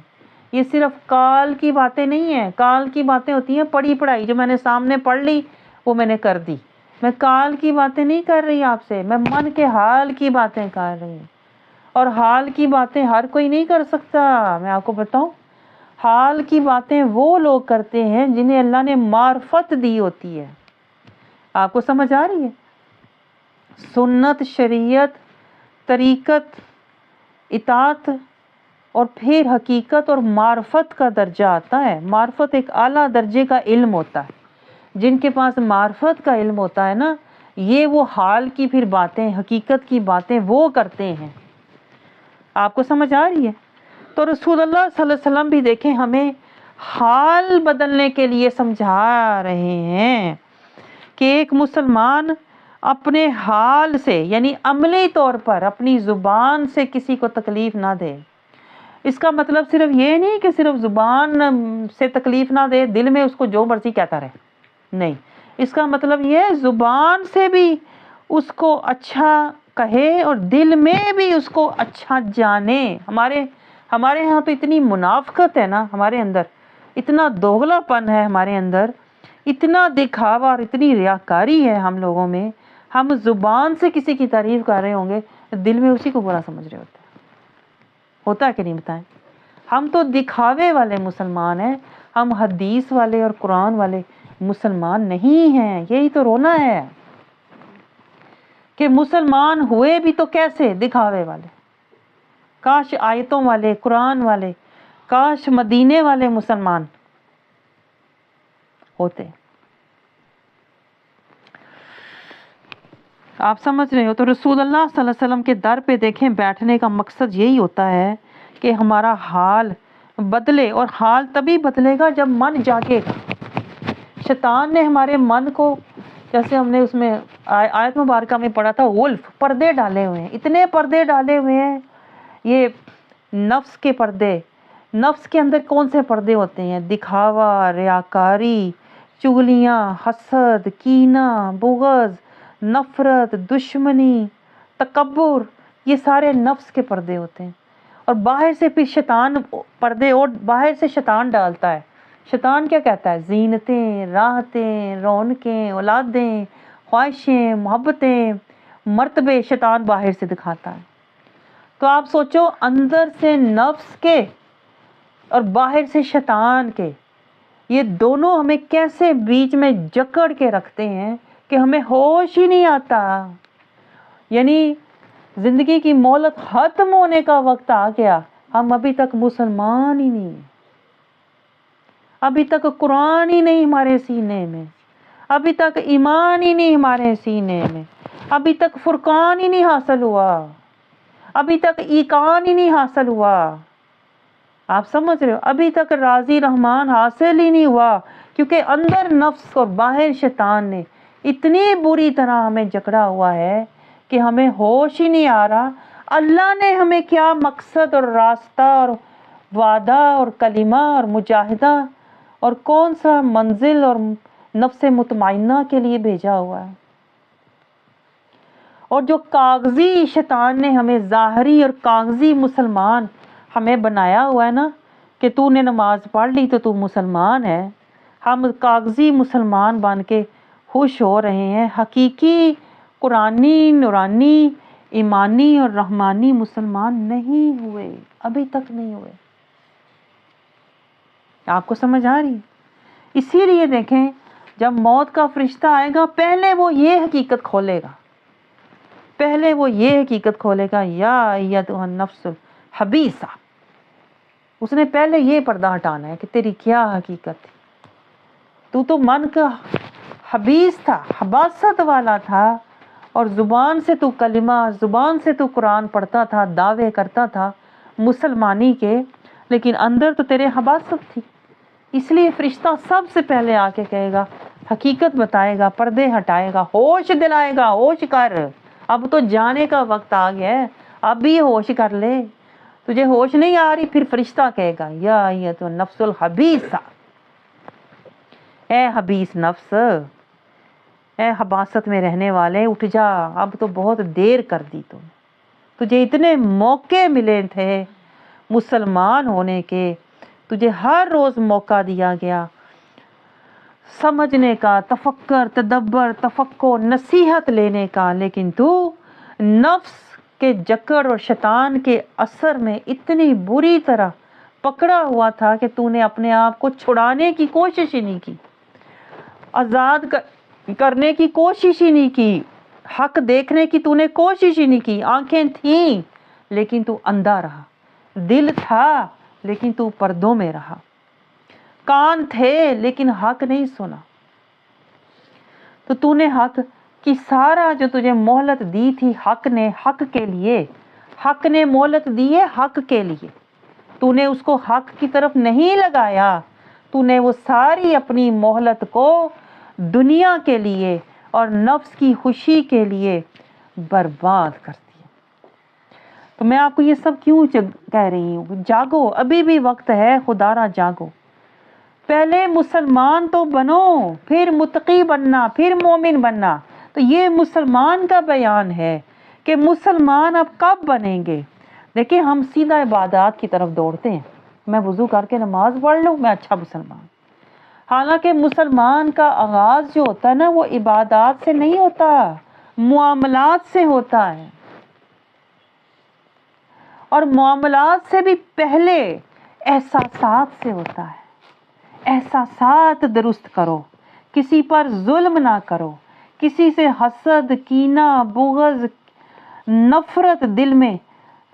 یہ صرف کال کی باتیں نہیں ہیں۔ کال کی باتیں ہوتی ہیں پڑھی پڑھائی، جو میں نے سامنے پڑھ لی وہ میں نے کر دی۔ میں کال کی باتیں نہیں کر رہی آپ سے، میں من کے حال کی باتیں کر رہی ہوں۔ اور حال کی باتیں ہر کوئی نہیں کر سکتا۔ میں آپ کو بتاؤں، حال کی باتیں وہ لوگ کرتے ہیں جنہیں اللہ نے معرفت دی ہوتی ہے۔ آپ کو سمجھ آ رہی ہے؟ سنت، شریعت، طریقت، اطاعت اور پھر حقیقت اور معرفت کا درجہ آتا ہے۔ معرفت ایک اعلیٰ درجے کا علم ہوتا ہے۔ جن کے پاس معرفت کا علم ہوتا ہے نا، یہ وہ حال کی پھر باتیں، حقیقت کی باتیں وہ کرتے ہیں۔ آپ کو سمجھ آ رہی ہے؟ تو رسول اللہ صلی اللہ علیہ وسلم بھی دیکھیں ہمیں حال بدلنے کے لیے سمجھا رہے ہیں کہ ایک مسلمان اپنے حال سے، یعنی عملی طور پر اپنی زبان سے کسی کو تکلیف نہ دے۔ اس کا مطلب صرف یہ نہیں کہ صرف زبان سے تکلیف نہ دے، دل میں اس کو جو مرضی کہتا رہے، نہیں۔ اس کا مطلب یہ ہے زبان سے بھی اس کو اچھا کہے اور دل میں بھی اس کو اچھا جانے۔ ہمارے ہاں تو اتنی منافقت ہے نا، ہمارے اندر اتنا دوغلا پن ہے، ہمارے اندر اتنا دکھاوا اور اتنی ریاکاری ہے ہم لوگوں میں۔ ہم زبان سے کسی کی تعریف کر رہے ہوں گے، دل میں اسی کو برا سمجھ رہے ہوتے ہیں۔ ہوتا ہے کہ نہیں بتائیں؟ ہم تو دکھاوے والے مسلمان ہیں، ہم حدیث والے اور قرآن والے مسلمان نہیں ہیں۔ یہی تو رونا ہے کہ مسلمان ہوئے بھی تو کیسے؟ دکھاوے والے۔ کاش آیتوں والے، قرآن والے، کاش مدینے والے مسلمان ہوتے۔ آپ سمجھ رہے ہو؟ تو رسول اللہ صلی اللہ علیہ وسلم کے در پہ دیکھیں بیٹھنے کا مقصد یہی ہوتا ہے کہ ہمارا حال بدلے، اور حال تبھی بدلے گا جب من جاگے گا۔ شیطان نے ہمارے من کو، جیسے ہم نے اس میں آیت مبارکہ میں پڑھا تھا، غلف، پردے ڈالے ہوئے ہیں، اتنے پردے ڈالے ہوئے ہیں۔ یہ نفس کے پردے، نفس کے اندر کون سے پردے ہوتے ہیں؟ دکھاوا، ریاکاری، چغلیاں، حسد، کینہ، بغض، نفرت، دشمنی، تکبر، یہ سارے نفس کے پردے ہوتے ہیں۔ اور باہر سے پھر شیطان پردے، اور باہر سے شیطان ڈالتا ہے۔ شیطان کیا کہتا ہے؟ زینتیں، راحتیں، رونقیں، اولادیں، خواہشیں، محبتیں، مرتبے شیطان باہر سے دکھاتا ہے۔ تو آپ سوچو، اندر سے نفس کے اور باہر سے شیطان کے، یہ دونوں ہمیں کیسے بیچ میں جکڑ کے رکھتے ہیں کہ ہمیں ہوش ہی نہیں آتا۔ یعنی زندگی کی مہلت ختم ہونے کا وقت آ گیا، ہم ابھی تک مسلمان ہی نہیں، ابھی تک قرآن ہی نہیں ہمارے سینے میں، ابھی تک ایمان ہی نہیں ہمارے سینے میں، ابھی تک فرقان ہی نہیں حاصل ہوا، ابھی تک ایقان ہی نہیں حاصل ہوا۔ آپ سمجھ رہے ہو؟ ابھی تک راضی رحمان حاصل ہی نہیں ہوا، کیونکہ اندر نفس اور باہر شیطان نے اتنی بری طرح ہمیں جکڑا ہوا ہے کہ ہمیں ہوش ہی نہیں آ رہا اللہ نے ہمیں کیا مقصد اور راستہ اور وعدہ اور کلمہ اور مجاہدہ اور کون سا منزل اور نفس مطمئنہ کے لیے بھیجا ہوا ہے. اور جو کاغذی شیطان نے ہمیں ظاہری اور کاغذی مسلمان ہمیں بنایا ہوا ہے نا کہ تو نے نماز پڑھ لی تو تو مسلمان ہے، ہم کاغذی مسلمان بن کے خوش ہو رہے ہیں. حقیقی قرآنی نورانی ایمانی اور رحمانی مسلمان نہیں ہوئے، ابھی تک نہیں ہوئے. آپ کو سمجھ آ رہی؟ اسی لیے دیکھیں جب موت کا فرشتہ آئے گا پہلے وہ یہ حقیقت کھولے گا، پہلے وہ یہ حقیقت کھولے گا یا ایتھا النفس الحبیثہ. اس نے پہلے یہ پردہ ہٹانا ہے کہ تیری کیا حقیقت تھی. تو من کا حبیث تھا، حباست والا تھا، اور زبان سے تو کلمہ، زبان سے تو قرآن پڑھتا تھا، دعوے کرتا تھا مسلمانی کے، لیکن اندر تو تیرے حباست تھی. اس لیے فرشتہ سب سے پہلے آ کے کہے گا، حقیقت بتائے گا، پردے ہٹائے گا، ہوش دلائے گا، ہوش کر، اب تو جانے کا وقت آ گیا ہے، اب بھی ہوش کر لے. تجھے ہوش نہیں آ رہی، پھر فرشتہ کہے گا یا ایتھا النفس الحبیثہ، اے حبیث نفس، اے حباست میں رہنے والے اٹھ جا، اب تو بہت دیر کر دی تم. تجھے اتنے موقع ملے تھے مسلمان ہونے کے، تجھے ہر روز موقع دیا گیا سمجھنے کا، تفکر، تدبر، تفقہ، نصیحت لینے کا، لیکن تو نفس کے جکڑ اور شیطان کے اثر میں اتنی بری طرح پکڑا ہوا تھا کہ تو نے اپنے آپ کو چھڑانے کی کوشش ہی نہیں کی، آزاد کرنے کی کوشش ہی نہیں کی، حق دیکھنے کی تو نے کوشش ہی نہیں کی. آنکھیں تھیں لیکن تو اندھا رہا، دل تھا لیکن تو پردوں میں رہا، کان تھے لیکن حق نہیں سنا. تو نے حق کی سارا جو تجھے مہلت دی تھی حق نے، حق کے لیے، حق نے مہلت دی ہے حق کے لیے، تو نے اس کو حق کی طرف نہیں لگایا، تو نے وہ ساری اپنی مہلت کو دنیا کے لیے اور نفس کی خوشی کے لیے برباد کر دیا. تو میں آپ کو یہ سب کیوں کہہ رہی ہوں؟ جاگو، ابھی بھی وقت ہے، خدا را جاگو. پہلے مسلمان تو بنو، پھر متقی بننا، پھر مومن بننا. تو یہ مسلمان کا بیان ہے کہ مسلمان اب کب بنیں گے. دیکھیں ہم سیدھا عبادات کی طرف دوڑتے ہیں، میں وضو کر کے نماز پڑھ لوں میں اچھا مسلمان. حالانکہ مسلمان کا آغاز جو ہوتا ہے نا وہ عبادات سے نہیں ہوتا، معاملات سے ہوتا ہے. اور معاملات سے بھی پہلے احساسات سے ہوتا ہے. احساسات درست کرو، کسی پر ظلم نہ کرو، کسی سے حسد، کینہ، بغض، نفرت دل میں،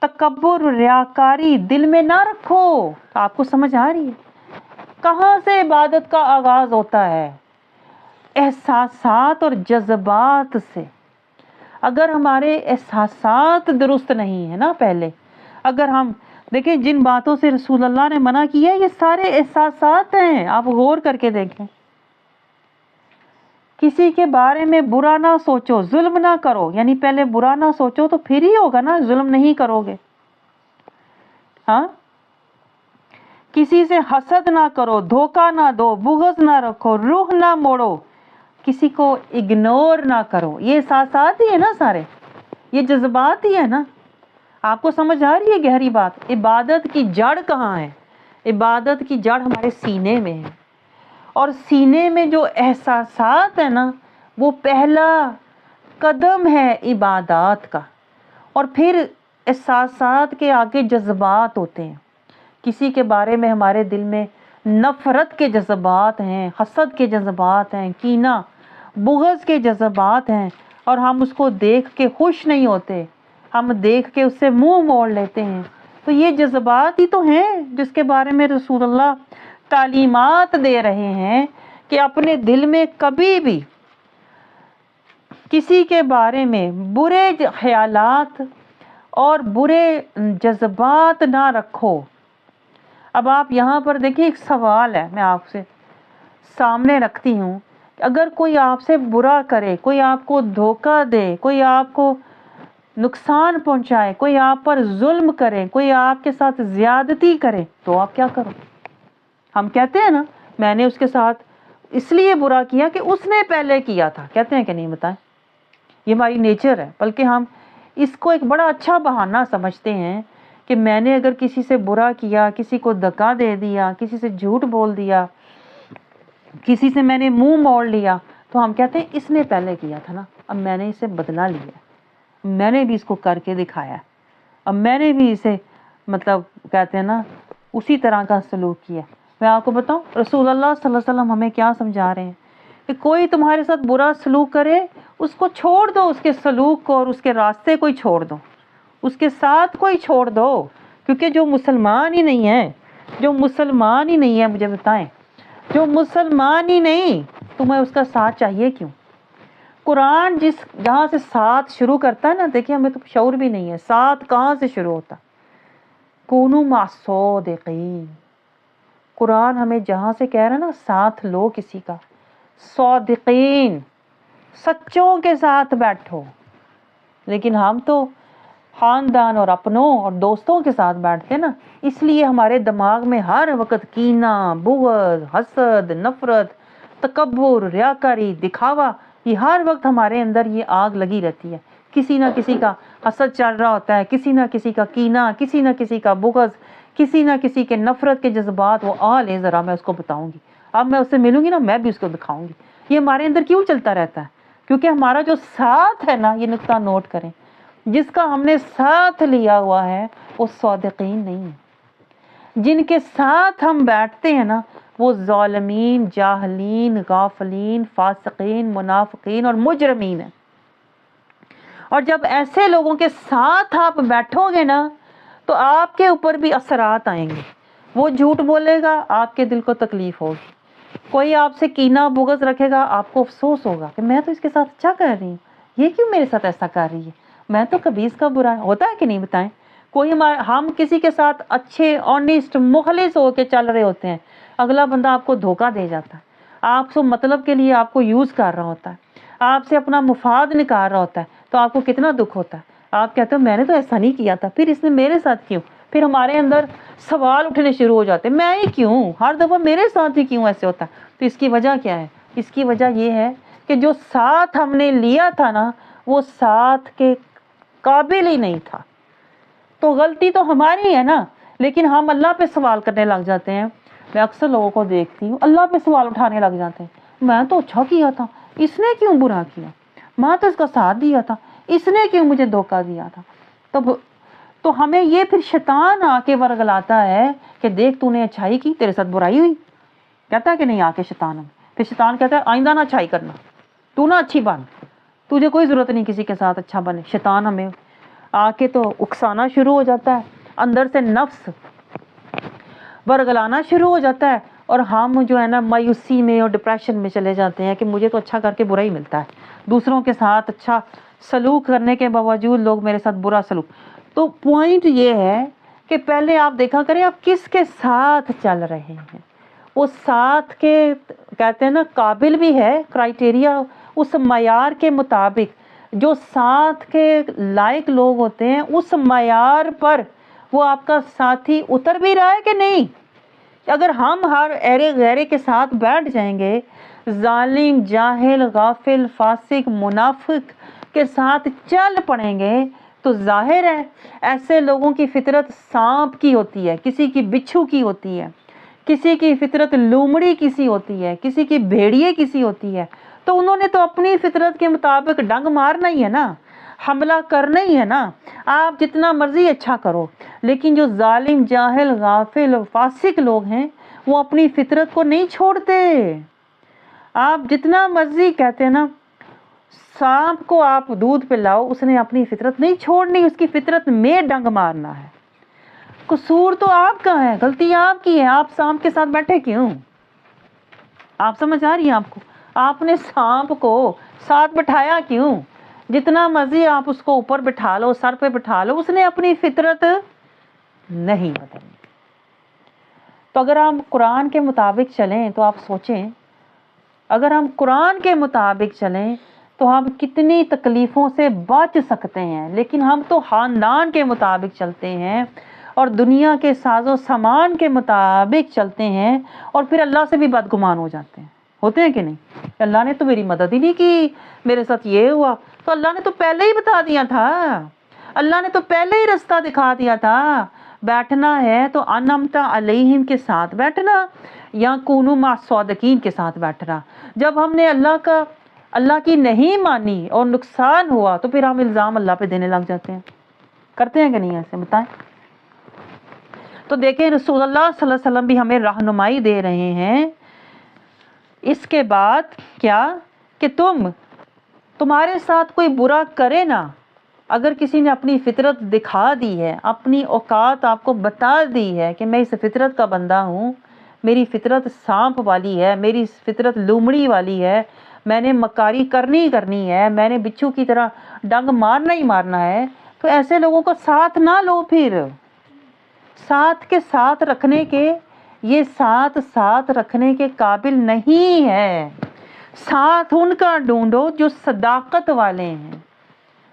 تکبر، ریاکاری دل میں نہ رکھو. آپ کو سمجھ آ رہی ہے کہاں سے عبادت کا آغاز ہوتا ہے؟ احساسات اور جذبات سے. اگر ہمارے احساسات درست نہیں ہے نا پہلے، اگر ہم دیکھیں جن باتوں سے رسول اللہ نے منع کیا ہے یہ سارے احساسات ہیں، آپ غور کر کے دیکھیں. کسی کے بارے میں برا نہ سوچو، ظلم نہ کرو، یعنی پہلے برا نہ سوچو تو پھر ہی ہوگا نا، ظلم نہیں کرو گے. ہاں، کسی سے حسد نہ کرو، دھوکہ نہ دو، بغض نہ رکھو، روح نہ موڑو، کسی کو اگنور نہ کرو. یہ احساسات ہی ہے نا سارے، یہ جذبات ہی ہے نا. آپ کو سمجھ آ رہی ہے گہری بات؟ عبادت کی جڑ کہاں ہے؟ عبادت کی جڑ ہمارے سینے میں ہے، اور سینے میں جو احساسات ہے نا وہ پہلا قدم ہے عبادات کا. اور پھر احساسات کے آگے جذبات ہوتے ہیں. کسی کے بارے میں ہمارے دل میں نفرت کے جذبات ہیں، حسد کے جذبات ہیں، کینہ بغض کے جذبات ہیں، اور ہم اس کو دیکھ کے خوش نہیں ہوتے، ہم دیکھ کے اس سے منہ موڑ لیتے ہیں. تو یہ جذبات ہی تو ہیں جس کے بارے میں رسول اللہ تعلیمات دے رہے ہیں کہ اپنے دل میں کبھی بھی کسی کے بارے میں برے خیالات اور برے جذبات نہ رکھو. اب آپ یہاں پر دیکھیں ایک سوال ہے میں آپ سے سامنے رکھتی ہوں، اگر کوئی آپ سے برا کرے، کوئی آپ کو دھوکہ دے، کوئی آپ کو نقصان پہنچائے، کوئی آپ پر ظلم کرے، کوئی آپ کے ساتھ زیادتی کرے، تو آپ کیا کرو؟ ہم کہتے ہیں نا میں نے اس کے ساتھ اس لیے برا کیا کہ اس نے پہلے کیا تھا. کہتے ہیں کہ نہیں بتائیں؟ یہ ہماری نیچر ہے. بلکہ ہم اس کو ایک بڑا اچھا بہانہ سمجھتے ہیں کہ میں نے اگر کسی سے برا کیا، کسی کو دھکا دے دیا، کسی سے جھوٹ بول دیا، کسی سے میں نے منہ موڑ لیا، تو ہم کہتے ہیں اس نے پہلے کیا تھا نا، اب میں نے اسے بدلا لیا، میں نے بھی اس کو کر کے دکھایا، اب میں نے بھی اسے مطلب کہتے ہیں نا اسی طرح کا سلوک کیا. میں آپ کو بتاؤں رسول اللہ صلی اللہ علیہ وسلم ہمیں کیا سمجھا رہے ہیں کہ کوئی تمہارے ساتھ برا سلوک کرے اس کو چھوڑ دو، اس کے سلوک کو اور اس کے راستے کو ہی چھوڑ دو، اس کے ساتھ کو ہی چھوڑ دو. کیونکہ جو مسلمان ہی نہیں ہے، جو مسلمان ہی نہیں ہے، مجھے بتائیں، جو مسلمان ہی نہیں، تمہیں اس کا ساتھ چاہیے کیوں؟ قرآن جہاں سے ساتھ شروع کرتا ہے نا، دیکھیں ہمیں تو شعور بھی نہیں ہے ساتھ کہاں سے شروع ہوتا. کونوا مع الصادقین، قرآن ہمیں جہاں سے کہہ رہا ہے نا ساتھ لو کسی کا، صادقین، سچوں کے ساتھ بیٹھو. لیکن ہم تو خاندان اور اپنوں اور دوستوں کے ساتھ بیٹھتے ہیں نا، اس لیے ہمارے دماغ میں ہر وقت کینہ، بغض، حسد، نفرت، تکبر، ریاکاری، دکھاوا، یہ ہر وقت ہمارے اندر یہ آگ لگی رہتی ہے. کسی نہ کسی کا حسد چل رہا ہوتا ہے، کسی نہ کسی کا کینہ، کسی نہ کسی کا بغض، کسی نہ کسی کے نفرت کے جذبات. وہ لے ذرا میں اس کو بتاؤں گی، اب میں اس سے ملوں گی نا میں بھی اس کو دکھاؤں گی. یہ ہمارے اندر کیوں چلتا رہتا ہے؟ کیونکہ ہمارا جو ساتھ ہے نا، یہ نقطہ نوٹ کریں، جس کا ہم نے ساتھ لیا ہوا ہے وہ صادقین نہیں ہے. جن کے ساتھ ہم بیٹھتے ہیں نا وہ ظالمین، جاہلین، غافلین، فاسقین، منافقین اور مجرمین ہیں. اور جب ایسے لوگوں کے ساتھ آپ بیٹھو گے نا تو آپ کے اوپر بھی اثرات آئیں گے. وہ جھوٹ بولے گا، آپ کے دل کو تکلیف ہوگی. کوئی آپ سے کینہ بغض رکھے گا، آپ کو افسوس ہوگا کہ میں تو اس کے ساتھ اچھا کر رہی ہوں، یہ کیوں میرے ساتھ ایسا کر رہی ہے، میں تو کبھی اس کا برا. ہوتا ہے کہ نہیں بتائیں؟ ہم کسی کے ساتھ اچھے، آنیسٹ، مخلص ہو کے چل رہے ہوتے ہیں، اگلا بندہ آپ کو دھوکہ دے جاتا ہے، آپ سے مطلب کے لیے آپ کو یوز کر رہا ہوتا ہے، آپ سے اپنا مفاد نکال رہا ہوتا ہے، تو آپ کو کتنا دکھ ہوتا ہے. آپ کہتے ہو میں نے تو ایسا نہیں کیا تھا، پھر اس نے میرے ساتھ کیوں؟ پھر ہمارے اندر سوال اٹھنے شروع ہو جاتے ہیں، میں ہی کیوں، ہر دفعہ میرے ساتھ ہی کیوں ایسے ہوتا ہے. تو اس کی وجہ کیا ہے؟ اس کی وجہ یہ ہے کہ جو ساتھ ہم نے لیا تھا نا وہ ساتھ کے قابل ہی نہیں تھا. تو غلطی تو ہماری ہے نا، لیکن ہم اللہ پہ سوال کرنے لگ جاتے ہیں. میں اکثر لوگوں کو دیکھتی ہوں اللہ پہ سوال اٹھانے لگ جاتے ہیں، میں تو اچھا کیا تھا، اس نے کیوں برا کیا، میں تو اس کا ساتھ دیا تھا، اس نے کیوں مجھے دھوکہ دیا تھا. تو ہمیں یہ پھر شیطان آ کے ورگلاتا ہے کہ دیکھ تو نے اچھائی کی، تیرے ساتھ برائی ہوئی. کہتا ہے کہ نہیں آ کے شیطان ہمیں؟ پھر شیطان کہتا ہے آئندہ نہ اچھائی کرنا، تو نہ اچھی بن، تجھے کوئی ضرورت نہیں کسی کے ساتھ اچھا بنے. شیطان ہمیں آ کے تو اکسانا شروع ہو جاتا ہے، اندر سے نفس ورگلانا شروع ہو جاتا ہے، اور ہم جو ہے نا مایوسی میں اور ڈپریشن میں چلے جاتے ہیں کہ مجھے تو اچھا کر کے برا ہی ملتا ہے، دوسروں کے ساتھ اچھا سلوک کرنے کے باوجود لوگ میرے ساتھ برا سلوک. تو پوائنٹ یہ ہے کہ پہلے آپ دیکھا کریں آپ کس کے ساتھ چل رہے ہیں. وہ ساتھ کے کہتے ہیں نا قابل بھی ہے، کرائٹیریا اس معیار کے مطابق جو ساتھ کے لائق لوگ ہوتے ہیں اس معیار پر وہ آپ کا ساتھی اتر بھی رہا ہے کہ نہیں. اگر ہم ہر ایرے غیرے کے ساتھ بیٹھ جائیں گے، ظالم، جاہل، غافل، فاسق، منافق کے ساتھ چل پڑیں گے، تو ظاہر ہے ایسے لوگوں کی فطرت سانپ کی ہوتی ہے، کسی کی بچھو کی ہوتی ہے، کسی کی فطرت لومڑی کسی ہوتی ہے، کسی کی بھیڑیے کسی ہوتی ہے. تو انہوں نے تو اپنی فطرت کے مطابق ڈنگ مارنا ہی ہے نا، حملہ کرنا ہی ہے نا. آپ جتنا مرضی اچھا کرو، لیکن جو ظالم، جاہل، غافل، فاسق لوگ ہیں وہ اپنی فطرت کو نہیں چھوڑتے. آپ جتنا مرضی کہتے ہیں نا سانپ کو آپ دودھ پلاؤ، اس نے اپنی فطرت نہیں چھوڑنی، اس کی فطرت میں ڈنگ مارنا ہے. قصور تو آپ کا ہے، غلطی آپ کی ہے. آپ سانپ کے ساتھ بیٹھے کیوں؟ آپ سمجھ آ رہی ہے آپ کو؟ آپ نے سانپ کو ساتھ بٹھایا کیوں؟ جتنا مرضی آپ اس کو اوپر بٹھا لو، سر پہ بٹھا لو، اس نے اپنی فطرت نہیں بدلنی. تو اگر ہم قرآن کے مطابق چلیں تو آپ سوچیں، اگر ہم قرآن کے مطابق چلیں تو ہم کتنی تکلیفوں سے بچ سکتے ہیں. لیکن ہم تو خاندان کے مطابق چلتے ہیں، اور دنیا کے ساز و سامان کے مطابق چلتے ہیں اور پھر اللہ سے بھی بدگمان ہو جاتے ہیں. ہوتے ہیں کہ نہیں؟ اللہ نے تو میری مدد ہی نہیں کی، میرے ساتھ یہ ہوا. تو اللہ نے تو پہلے ہی بتا دیا تھا، اللہ نے تو پہلے ہی رستہ دکھا دیا تھا. بیٹھنا ہے تو انعمت علیہم کے ساتھ بیٹھنا یا کونوا مع الصادقین کے ساتھ بیٹھنا. جب ہم نے اللہ کی نہیں مانی اور نقصان ہوا تو پھر ہم الزام اللہ پہ دینے لگ جاتے ہیں. کرتے ہیں کہ نہیں ایسے؟ بتائیں. تو دیکھیں رسول اللہ صلی اللہ علیہ وسلم بھی ہمیں رہنمائی دے رہے ہیں. اس کے بعد کیا کہ تمہارے ساتھ کوئی برا کرے نا، اگر کسی نے اپنی فطرت دکھا دی ہے، اپنی اوقات آپ کو بتا دی ہے کہ میں اس فطرت کا بندہ ہوں، میری فطرت سانپ والی ہے، میری فطرت لومڑی والی ہے، میں نے مکاری کرنی ہے، میں نے بچھو کی طرح ڈنگ مارنا ہی مارنا ہے، تو ایسے لوگوں کو ساتھ نہ لو. پھر ساتھ کے ساتھ رکھنے کے، یہ ساتھ رکھنے کے قابل نہیں ہے. ساتھ ان کا ڈھونڈو جو صداقت والے ہیں.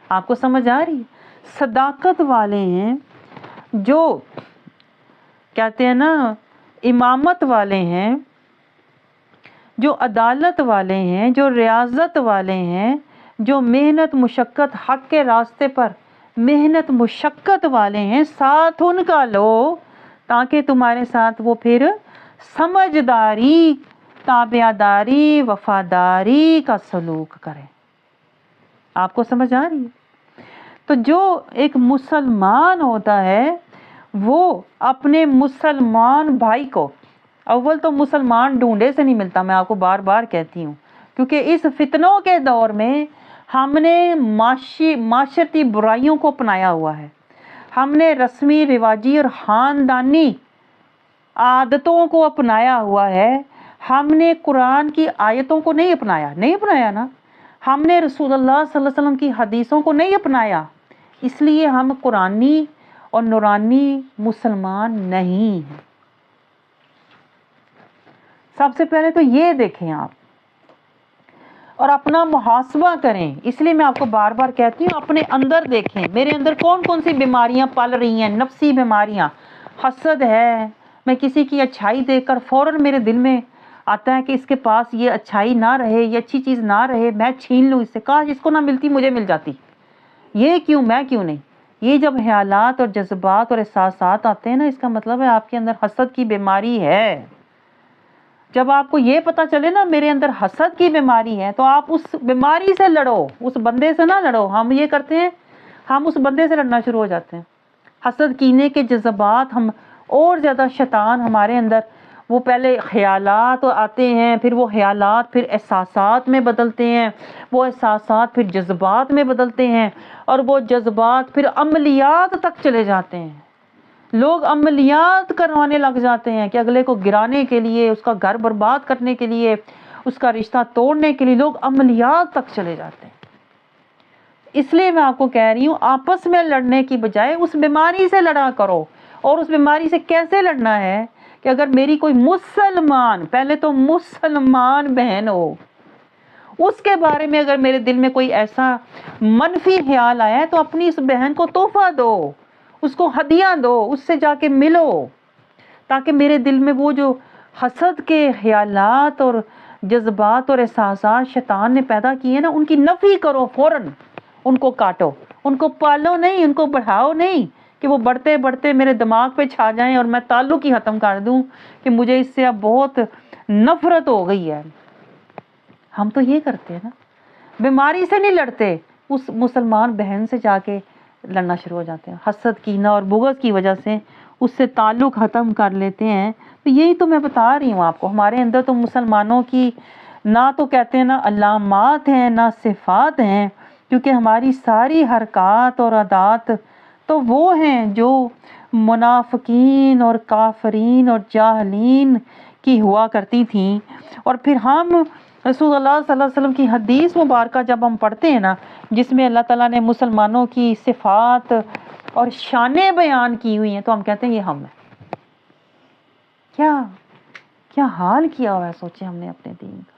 آپ کو سمجھ آ رہی ہے؟ صداقت والے ہیں، جو کہتے ہیں نا امامت والے ہیں، جو عدالت والے ہیں، جو ریاضت والے ہیں، جو محنت مشقت حق کے راستے پر محنت مشقت والے ہیں. ساتھ ان کا لو تاکہ تمہارے ساتھ وہ پھر سمجھداری، تابعداری، وفاداری کا سلوک کریں. آپ کو سمجھ آ رہی ہے؟ تو جو ایک مسلمان ہوتا ہے وہ اپنے مسلمان بھائی کو، اول تو مسلمان ڈھونڈے سے نہیں ملتا، میں آپ کو بار بار کہتی ہوں، کیونکہ اس فتنوں کے دور میں ہم نے معاشرتی برائیوں کو اپنایا ہوا ہے، ہم نے رسمی رواجی اور خاندانی عادتوں کو اپنایا ہوا ہے، ہم نے قرآن کی آیتوں کو نہیں اپنایا نا، ہم نے رسول اللہ صلی اللہ علیہ وسلم کی حدیثوں کو نہیں اپنایا، اس لیے ہم قرآنی اور نورانی مسلمان نہیں ہیں. سب سے پہلے تو یہ دیکھیں آپ اور اپنا محاسبہ کریں. اس لیے میں آپ کو بار بار کہتی ہوں اپنے اندر دیکھیں، میرے اندر کون کون سی بیماریاں پل رہی ہیں، نفسی بیماریاں. حسد ہے، میں کسی کی اچھائی دیکھ کر فوراً میرے دل میں آتا ہے کہ اس کے پاس یہ اچھائی نہ رہے، یہ اچھی چیز نہ رہے، میں چھین لوں اس سے، کاش اس کو نہ ملتی مجھے مل جاتی، یہ کیوں، میں کیوں نہیں. یہ جب خیالات اور جذبات اور احساسات آتے ہیں نا، اس کا مطلب ہے آپ کے اندر حسد کی بیماری ہے. جب آپ کو یہ پتا چلے نا میرے اندر حسد کی بیماری ہے، تو آپ اس بیماری سے لڑو، اس بندے سے نہ لڑو. ہم یہ کرتے ہیں، ہم اس بندے سے لڑنا شروع ہو جاتے ہیں. حسد کینے کے جذبات ہم اور زیادہ، شیطان ہمارے اندر وہ پہلے خیالات آتے ہیں، پھر وہ خیالات پھر احساسات میں بدلتے ہیں، وہ احساسات پھر جذبات میں بدلتے ہیں، اور وہ جذبات پھر عملیات تک چلے جاتے ہیں. لوگ عملیات کروانے لگ جاتے ہیں کہ اگلے کو گرانے کے لیے، اس کا گھر برباد کرنے کے لیے، اس کا رشتہ توڑنے کے لیے لوگ عملیات تک چلے جاتے ہیں. اس لیے میں آپ کو کہہ رہی ہوں آپس میں لڑنے کی بجائے اس بیماری سے لڑا کرو. اور اس بیماری سے کیسے لڑنا ہے کہ اگر میری کوئی مسلمان، پہلے تو مسلمان بہن ہو، اس کے بارے میں اگر میرے دل میں کوئی ایسا منفی خیال آیا ہے تو اپنی اس بہن کو تحفہ دو، اس کو ہدیہ دو، اس سے جا کے ملو، تاکہ میرے دل میں وہ جو حسد کے خیالات اور جذبات اور احساسات شیطان نے پیدا کیے نا، ان کی نفی کرو فوراً. ان کو کاٹو، ان کو پالو نہیں، ان کو بڑھاؤ نہیں کہ وہ بڑھتے بڑھتے میرے دماغ پہ چھا جائیں اور میں تعلق ہی ختم کر دوں کہ مجھے اس سے اب بہت نفرت ہو گئی ہے. ہم تو یہ کرتے ہیں نا، بیماری سے نہیں لڑتے، اس مسلمان بہن سے جا کے لڑنا شروع ہو جاتے ہیں، حسد کینہ اور بغض کی وجہ سے اس سے تعلق ختم کر لیتے ہیں. تو یہی تو میں بتا رہی ہوں آپ کو، ہمارے اندر تو مسلمانوں کی نہ تو کہتے ہیں نا علامات ہیں، نہ صفات ہیں، کیونکہ ہماری ساری حرکات اور عادات تو وہ ہیں جو منافقین اور کافرین اور جاہلین کی ہوا کرتی تھیں. اور پھر ہم رسول اللہ صلی اللہ علیہ وسلم کی حدیث مبارکہ جب ہم پڑھتے ہیں نا، جس میں اللہ تعالیٰ نے مسلمانوں کی صفات اور شانیں بیان کی ہوئی ہیں، تو ہم کہتے ہیں یہ ہم ہیں. کیا حال کیا ہوا ہے، سوچیں ہم نے اپنے دین کا.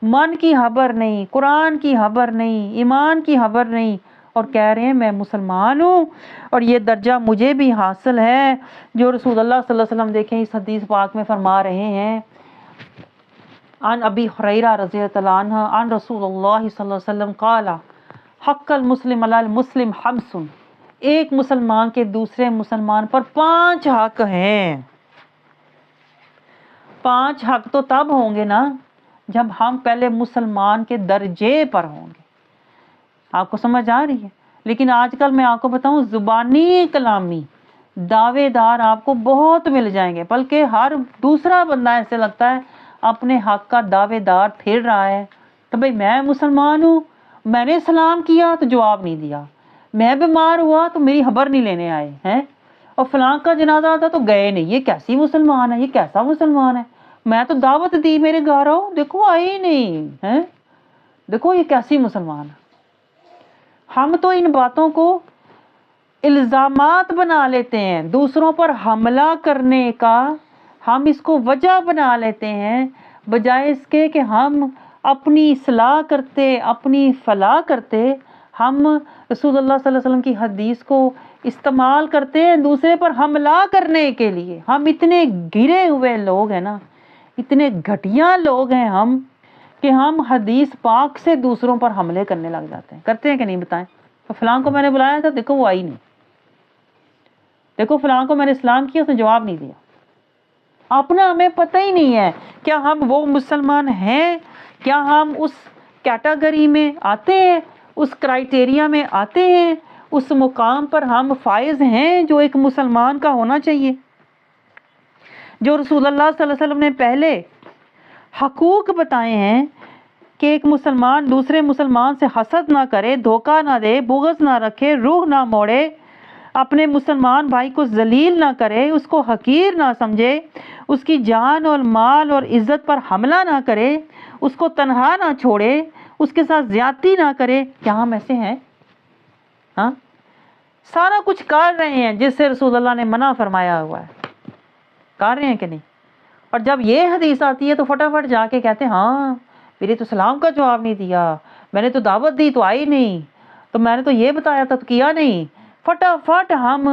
من کی خبر نہیں، قرآن کی خبر نہیں، ایمان کی خبر نہیں، اور کہہ رہے ہیں میں مسلمان ہوں اور یہ درجہ مجھے بھی حاصل ہے جو رسول اللہ صلی اللہ علیہ وسلم دیکھیں اس حدیث پاک میں فرما رہے ہیں، عن ابی ہریرہ رضی اللہ عنہ عن رسول اللہ صلی اللہ علیہ وسلم قال حق المسلم علی المسلم خمس، ایک مسلمان کے دوسرے مسلمان پر 5 حق ہیں۔ 5 حق تو تب ہوں گے نا جب ہم پہلے مسلمان کے درجے پر ہوں گے۔ آپ کو سمجھ آ رہی ہے؟ لیکن آج کل میں آپ کو بتاؤں زبانی کلامی دعوے دار آپ کو بہت مل جائیں گے، بلکہ ہر دوسرا بندہ ایسے لگتا ہے اپنے حق کا دعوے دار پھر رہا ہے تو بھئی میں مسلمان ہوں، میں نے سلام کیا تو جواب نہیں دیا، میں بیمار ہوا تو میری خبر نہیں لینے آئے ہیں، اور فلاں کا جنازہ تھا تو گئے نہیں، یہ کیسی مسلمان ہے، یہ کیسا مسلمان ہے، میں تو دعوت دی میرے گھر آؤ، دیکھو آئے ہی نہیں ہیں، دیکھو یہ کیسی مسلمان ہے۔ ہم تو ان باتوں کو الزامات بنا لیتے ہیں، دوسروں پر حملہ کرنے کا ہم اس کو وجہ بنا لیتے ہیں، بجائے اس کے کہ ہم اپنی اصلاح کرتے، اپنی فلاح کرتے، ہم رسول اللہ صلی اللہ علیہ وسلم کی حدیث کو استعمال کرتے ہیں دوسرے پر حملہ کرنے کے لیے۔ ہم اتنے گرے ہوئے لوگ ہیں نا، اتنے گھٹیا لوگ ہیں ہم کہ ہم حدیث پاک سے دوسروں پر حملے کرنے لگ جاتے ہیں۔ کرتے ہیں کہ نہیں بتائیں؟ تو فلاں کو میں نے بلایا تھا، دیکھو وہ آئی نہیں، دیکھو فلاں کو میں نے اسلام کیا، اس نے جواب نہیں دیا۔ اپنا ہمیں پتہ ہی نہیں ہے کیا ہم وہ مسلمان ہیں، کیا ہم اس کیٹیگری میں آتے ہیں، اس کرائٹیریا میں آتے ہیں، اس مقام پر ہم فائز ہیں جو ایک مسلمان کا ہونا چاہیے۔ جو رسول اللہ صلی اللہ علیہ وسلم نے پہلے حقوق بتائے ہیں کہ ایک مسلمان دوسرے مسلمان سے حسد نہ کرے، دھوکہ نہ دے، بغض نہ رکھے، روح نہ موڑے، اپنے مسلمان بھائی کو ذلیل نہ کرے، اس کو حقیر نہ سمجھے، اس کی جان اور مال اور عزت پر حملہ نہ کرے، اس کو تنہا نہ چھوڑے، اس کے ساتھ زیادتی نہ کرے۔ کیا ہم ایسے ہیں؟ ہاں، سارا کچھ کر رہے ہیں جس سے رسول اللہ نے منع فرمایا ہوا ہے، کر رہے ہیں کہ نہیں؟ اور جب یہ حدیث آتی ہے تو فٹافٹ جا کے کہتے ہیں ہاں میری تو سلام کا جواب نہیں دیا، میں نے تو دعوت دی تو آئی نہیں، تو میں نے تو یہ بتایا تھا تو کیا نہیں۔ فٹافٹ ہم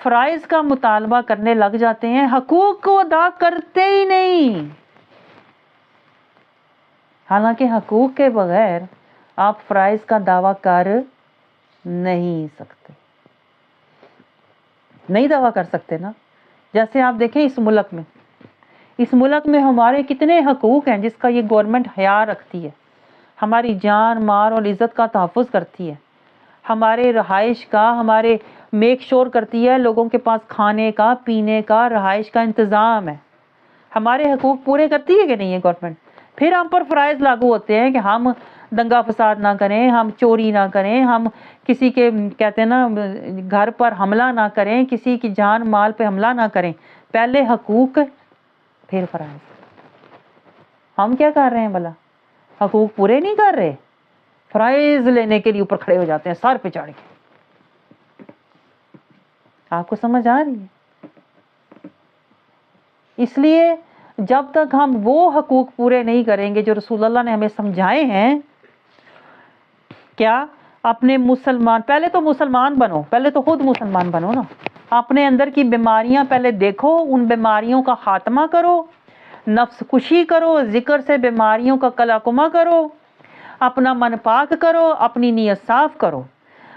فرائض کا مطالبہ کرنے لگ جاتے ہیں، حقوق کو ادا کرتے ہی نہیں۔ حالانکہ حقوق کے بغیر آپ فرائض کا دعویٰ کر نہیں سکتے، نہیں دعویٰ کر سکتے نا۔ جیسے آپ دیکھیں اس ملک میں ہمارے کتنے حقوق ہیں جس کا یہ گورنمنٹ خیال رکھتی ہے، ہماری جان مال اور عزت کا تحفظ کرتی ہے، ہمارے رہائش کا، ہمارے میک شور کرتی ہے، لوگوں کے پاس کھانے کا، پینے کا، رہائش کا انتظام ہے، ہمارے حقوق پورے کرتی ہے کہ نہیں ہے گورنمنٹ۔ پھر ہم پر فرائض لاگو ہوتے ہیں کہ ہم دنگا فساد نہ کریں، ہم چوری نہ کریں، ہم کسی کے کہتے ہیں نا گھر پر حملہ نہ کریں، کسی کی جان مال پہ حملہ نہ کریں۔ پہلے حقوق پھر فرائض۔ ہم کیا کر رہے ہیں بھلا؟ حقوق پورے نہیں کر رہے، فرائض لینے کے لیے اوپر کھڑے ہو جاتے ہیں سر پہ چڑھ کے۔ آپ کو سمجھ آ رہی ہے؟ اس لیے جب تک ہم وہ حقوق پورے نہیں کریں گے جو رسول اللہ نے ہمیں سمجھائے ہیں، کیا اپنے پہلے تو مسلمان بنو، پہلے تو خود مسلمان بنو نا، اپنے اندر کی بیماریاں پہلے دیکھو، ان بیماریوں کا خاتمہ کرو، نفس کشی کرو، ذکر سے بیماریوں کا کلاکما کرو، اپنا من پاک کرو، اپنی نیت صاف کرو،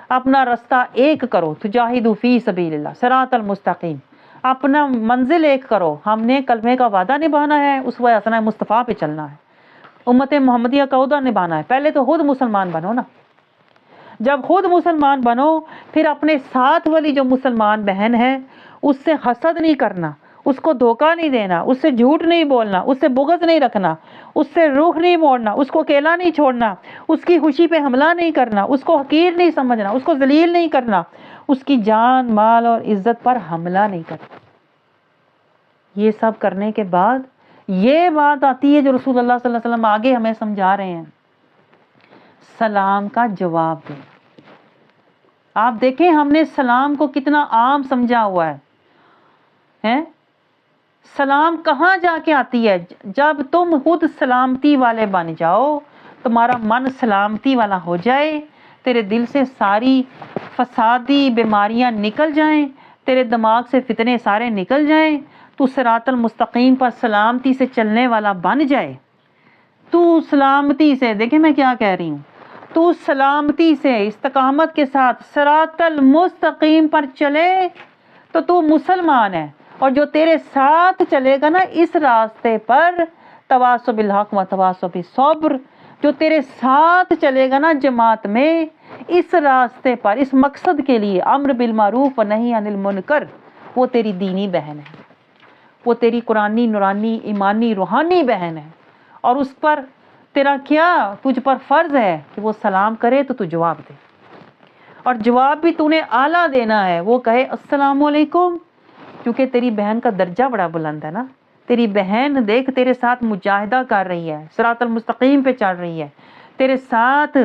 اپنا رستہ ایک کرو، تجاہدوا فی سبیل اللہ صراط المستقیم، اپنا منزل ایک کرو۔ ہم نے کلمے کا وعدہ نبھانا ہے، اسوہ حسنہ مصطفیٰ پہ چلنا ہے، امت محمدیہ کا عہدہ نبھانا ہے۔ پہلے تو خود مسلمان بنو نا، جب خود مسلمان بنو پھر اپنے ساتھ والی جو مسلمان بہن ہے اس سے حسد نہیں کرنا، اس کو دھوکہ نہیں دینا، اس سے جھوٹ نہیں بولنا، اس سے بغض نہیں رکھنا، اس سے روح نہیں موڑنا، اس کو اکیلا نہیں چھوڑنا، اس کی خوشی پہ حملہ نہیں کرنا، اس کو حقیر نہیں سمجھنا، اس کو ذلیل نہیں کرنا، اس کی جان مال اور عزت پر حملہ نہیں کرنا۔ یہ سب کرنے کے بعد یہ بات آتی ہے جو رسول اللہ صلی اللہ علیہ وسلم آگے ہمیں سمجھا رہے ہیں، سلام کا جواب دیں۔ آپ دیکھیں ہم نے سلام کو کتنا عام سمجھا ہوا ہے۔ سلام کہاں جا کے آتی ہے؟ جب تم خود سلامتی والے بن جاؤ، تمہارا من سلامتی والا ہو جائے، تیرے دل سے ساری فسادی بیماریاں نکل جائیں، تیرے دماغ سے فتنے سارے نکل جائیں، تو صراط المستقیم پر سلامتی سے چلنے والا بن جائے، تو سلامتی سے، دیکھیں میں کیا کہہ رہی ہوں، تو سلامتی سے استقامت کے ساتھ صراط المستقیم پر چلے تو تو مسلمان ہے۔ اور جو تیرے ساتھ چلے گا نا اس راستے پر، تواصوا بالحق و تواصوا بالصبر، جو تیرے ساتھ چلے گا نا جماعت میں اس راستے پر، اس مقصد کے لیے، امر بالمعروف و نہی عن المنکر، وہ تیری دینی بہن ہے، وہ تیری قرآنی نورانی ایمانی روحانی بہن ہے، اور اس پر تیرا کیا، تجھ پر فرض ہے کہ وہ سلام کرے تو تو جواب دے، اور جواب بھی تو نے اعلیٰ دینا ہے، وہ کہے السلام علیکم، کیونکہ تیری بہن کا درجہ بڑا بلند ہے نا، تیری بہن دیکھ تیرے ساتھ مجاہدہ کر رہی ہے، صراط المستقیم پہ چل رہی ہے، تیرے ساتھ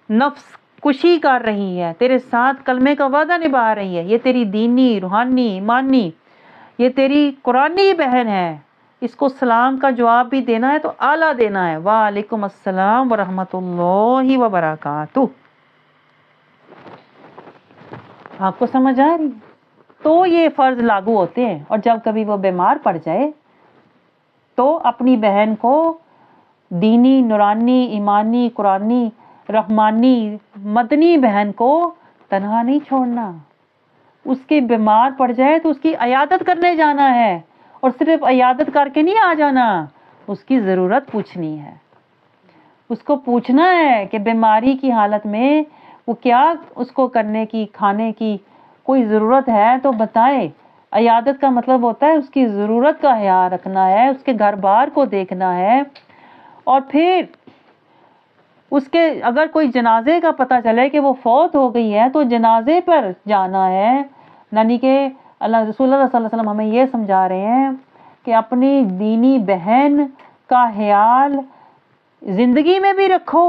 نفس کشی کر رہی ہے، تیرے ساتھ کلمے کا وعدہ نبھا رہی ہے، یہ تیری دینی روحانی ایمانی، یہ تیری قرآنی بہن ہے، اس کو سلام کا جواب بھی دینا ہے تو اعلیٰ دینا ہے، وعلیکم السلام ورحمۃ اللہ وبرکاتہ۔ آپ کو سمجھ آ رہی؟ تو یہ فرض لاگو ہوتے ہیں، اور جب کبھی وہ بیمار پڑ جائے تو اپنی بہن کو دینی نورانی ایمانی قرآنی رحمانی مدنی بہن کو تنہا نہیں چھوڑنا، اس کے بیمار پڑ جائے تو اس کی عیادت کرنے جانا ہے، اور صرف عیادت کر کے نہیں آ جانا، اس کی ضرورت پوچھنی ہے، اس کو پوچھنا ہے کہ بیماری کی حالت میں وہ کیا اس کو کرنے کی کھانے کی کوئی ضرورت ہے تو بتائے۔ عیادت کا مطلب ہوتا ہے اس کی ضرورت کا خیال رکھنا ہے، اس کے گھر بار کو دیکھنا ہے، اور پھر اس کے اگر کوئی جنازے کا پتہ چلے کہ وہ فوت ہو گئی ہے تو جنازے پر جانا ہے، یعنی کہ اللہ رسول اللہ صلی اللہ علیہ وسلم ہمیں یہ سمجھا رہے ہیں کہ اپنی دینی بہن کا خیال زندگی میں بھی رکھو،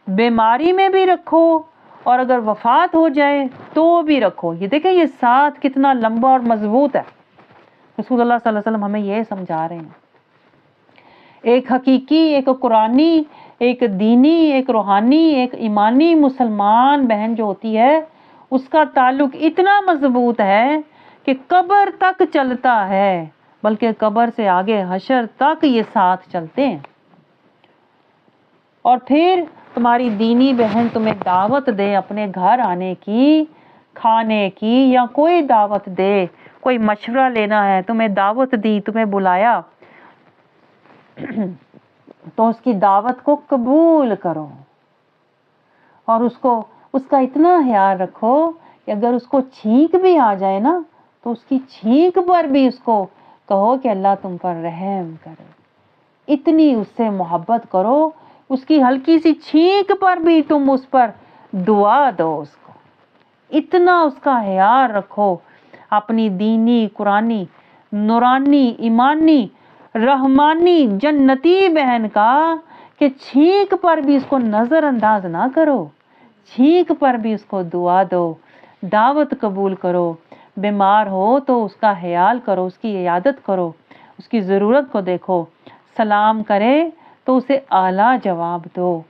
بیماری میں بھی رکھو، اور اگر وفات ہو جائے تو بھی رکھو۔ یہ دیکھیں یہ ساتھ کتنا لمبا اور مضبوط ہے، رسول اللہ صلی اللہ علیہ وسلم ہمیں یہ سمجھا رہے ہیں۔ ایک حقیقی، ایک قرآنی، ایک دینی، ایک روحانی، ایک ایمانی مسلمان بہن جو ہوتی ہے اس کا تعلق اتنا مضبوط ہے کہ قبر تک چلتا ہے، بلکہ قبر سے آگے حشر تک یہ ساتھ چلتے ہیں۔ اور پھر تمہاری دینی بہن تمہیں دعوت دے اپنے گھر آنے کی، کھانے کی، یا کوئی دعوت دے، کوئی مشورہ لینا ہے، تمہیں دعوت دی، تمہیں بلایا، تو اس کی دعوت کو قبول کرو، اور اس کا اتنا خیال رکھو کہ اگر اس کو چھینک بھی آ جائے نا تو اس کی چھینک پر بھی اس کو کہو کہ اللہ تم پر رحم کرے، اتنی اس سے محبت کرو، اس کی ہلکی سی چھینک پر بھی تم اس پر دعا دو، اس کو اتنا اس کا خیال رکھو، اپنی دینی قرآنی نورانی ایمانی رحمانی جنتی بہن کا، کہ چھینک پر بھی اس کو نظر انداز نہ کرو، چھینک پر بھی اس کو دعا دو، دعوت قبول کرو، بیمار ہو تو اس کا خیال کرو، اس کی عیادت کرو، اس کی ضرورت کو دیکھو، سلام کرے تو اسے اعلیٰ جواب دو۔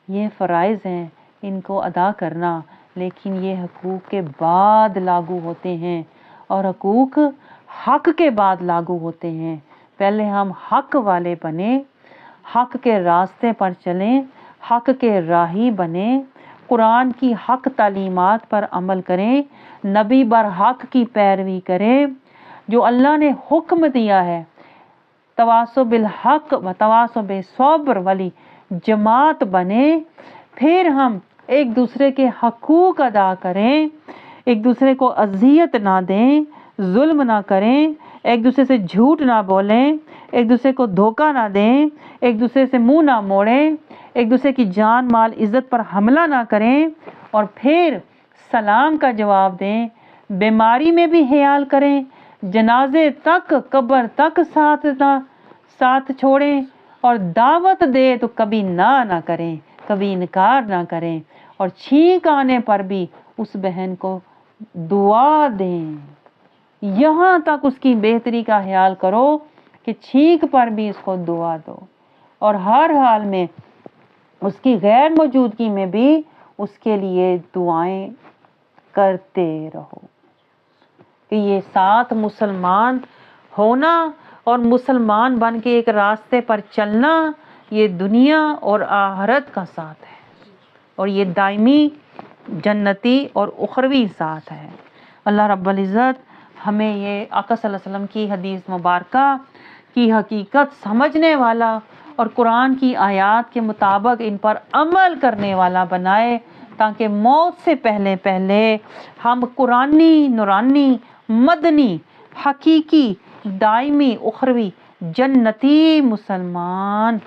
یہ فرائض ہیں، ان کو ادا کرنا، لیکن یہ حقوق کے بعد لاگو ہوتے ہیں، اور حقوق حق کے بعد لاگو ہوتے ہیں۔ پہلے ہم حق والے بنیں، حق کے راستے پر چلیں، حق کے راہی بنیں، قرآن کی حق تعلیمات پر عمل کریں، نبی برحق کی پیروی کریں، جو اللہ نے حکم دیا ہے، تواصوا بالحق و تواصوا بالصبر والی جماعت بنے، پھر ہم ایک دوسرے کے حقوق ادا کریں، ایک دوسرے کو اذیت نہ دیں، ظلم نہ کریں، ایک دوسرے سے جھوٹ نہ بولیں، ایک دوسرے کو دھوکہ نہ دیں، ایک دوسرے سے منہ نہ موڑیں، ایک دوسرے کی جان مال عزت پر حملہ نہ کریں، اور پھر سلام کا جواب دیں، بیماری میں بھی خیال کریں، جنازے تک قبر تک ساتھ چھوڑیں، اور دعوت دے تو کبھی نہ کریں، کبھی انکار نہ کریں، اور چھینک آنے پر بھی اس بہن کو دعا دیں، یہاں تک اس کی بہتری کا خیال کرو کہ چھینک پر بھی اس کو دعا دو، اور ہر حال میں اس کی غیر موجودگی میں بھی اس کے لیے دعائیں کرتے رہو کہ یہ ساتھ مسلمان ہونا اور مسلمان بن کے ایک راستے پر چلنا، یہ دنیا اور آخرت کا ساتھ ہے، اور یہ دائمی جنتی اور اخروی ساتھ ہے۔ اللہ رب العزت ہمیں یہ آقا صلی اللہ علیہ وسلم کی حدیث مبارکہ کی حقیقت سمجھنے والا اور قرآن کی آیات کے مطابق ان پر عمل کرنے والا بنائے، تاکہ موت سے پہلے پہلے ہم قرآنی، نورانی، مدنی، حقیقی، دائمی، اخروی، جنتی مسلمان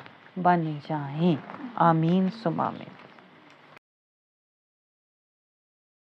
بن جائیں۔ آمین ثم آمین۔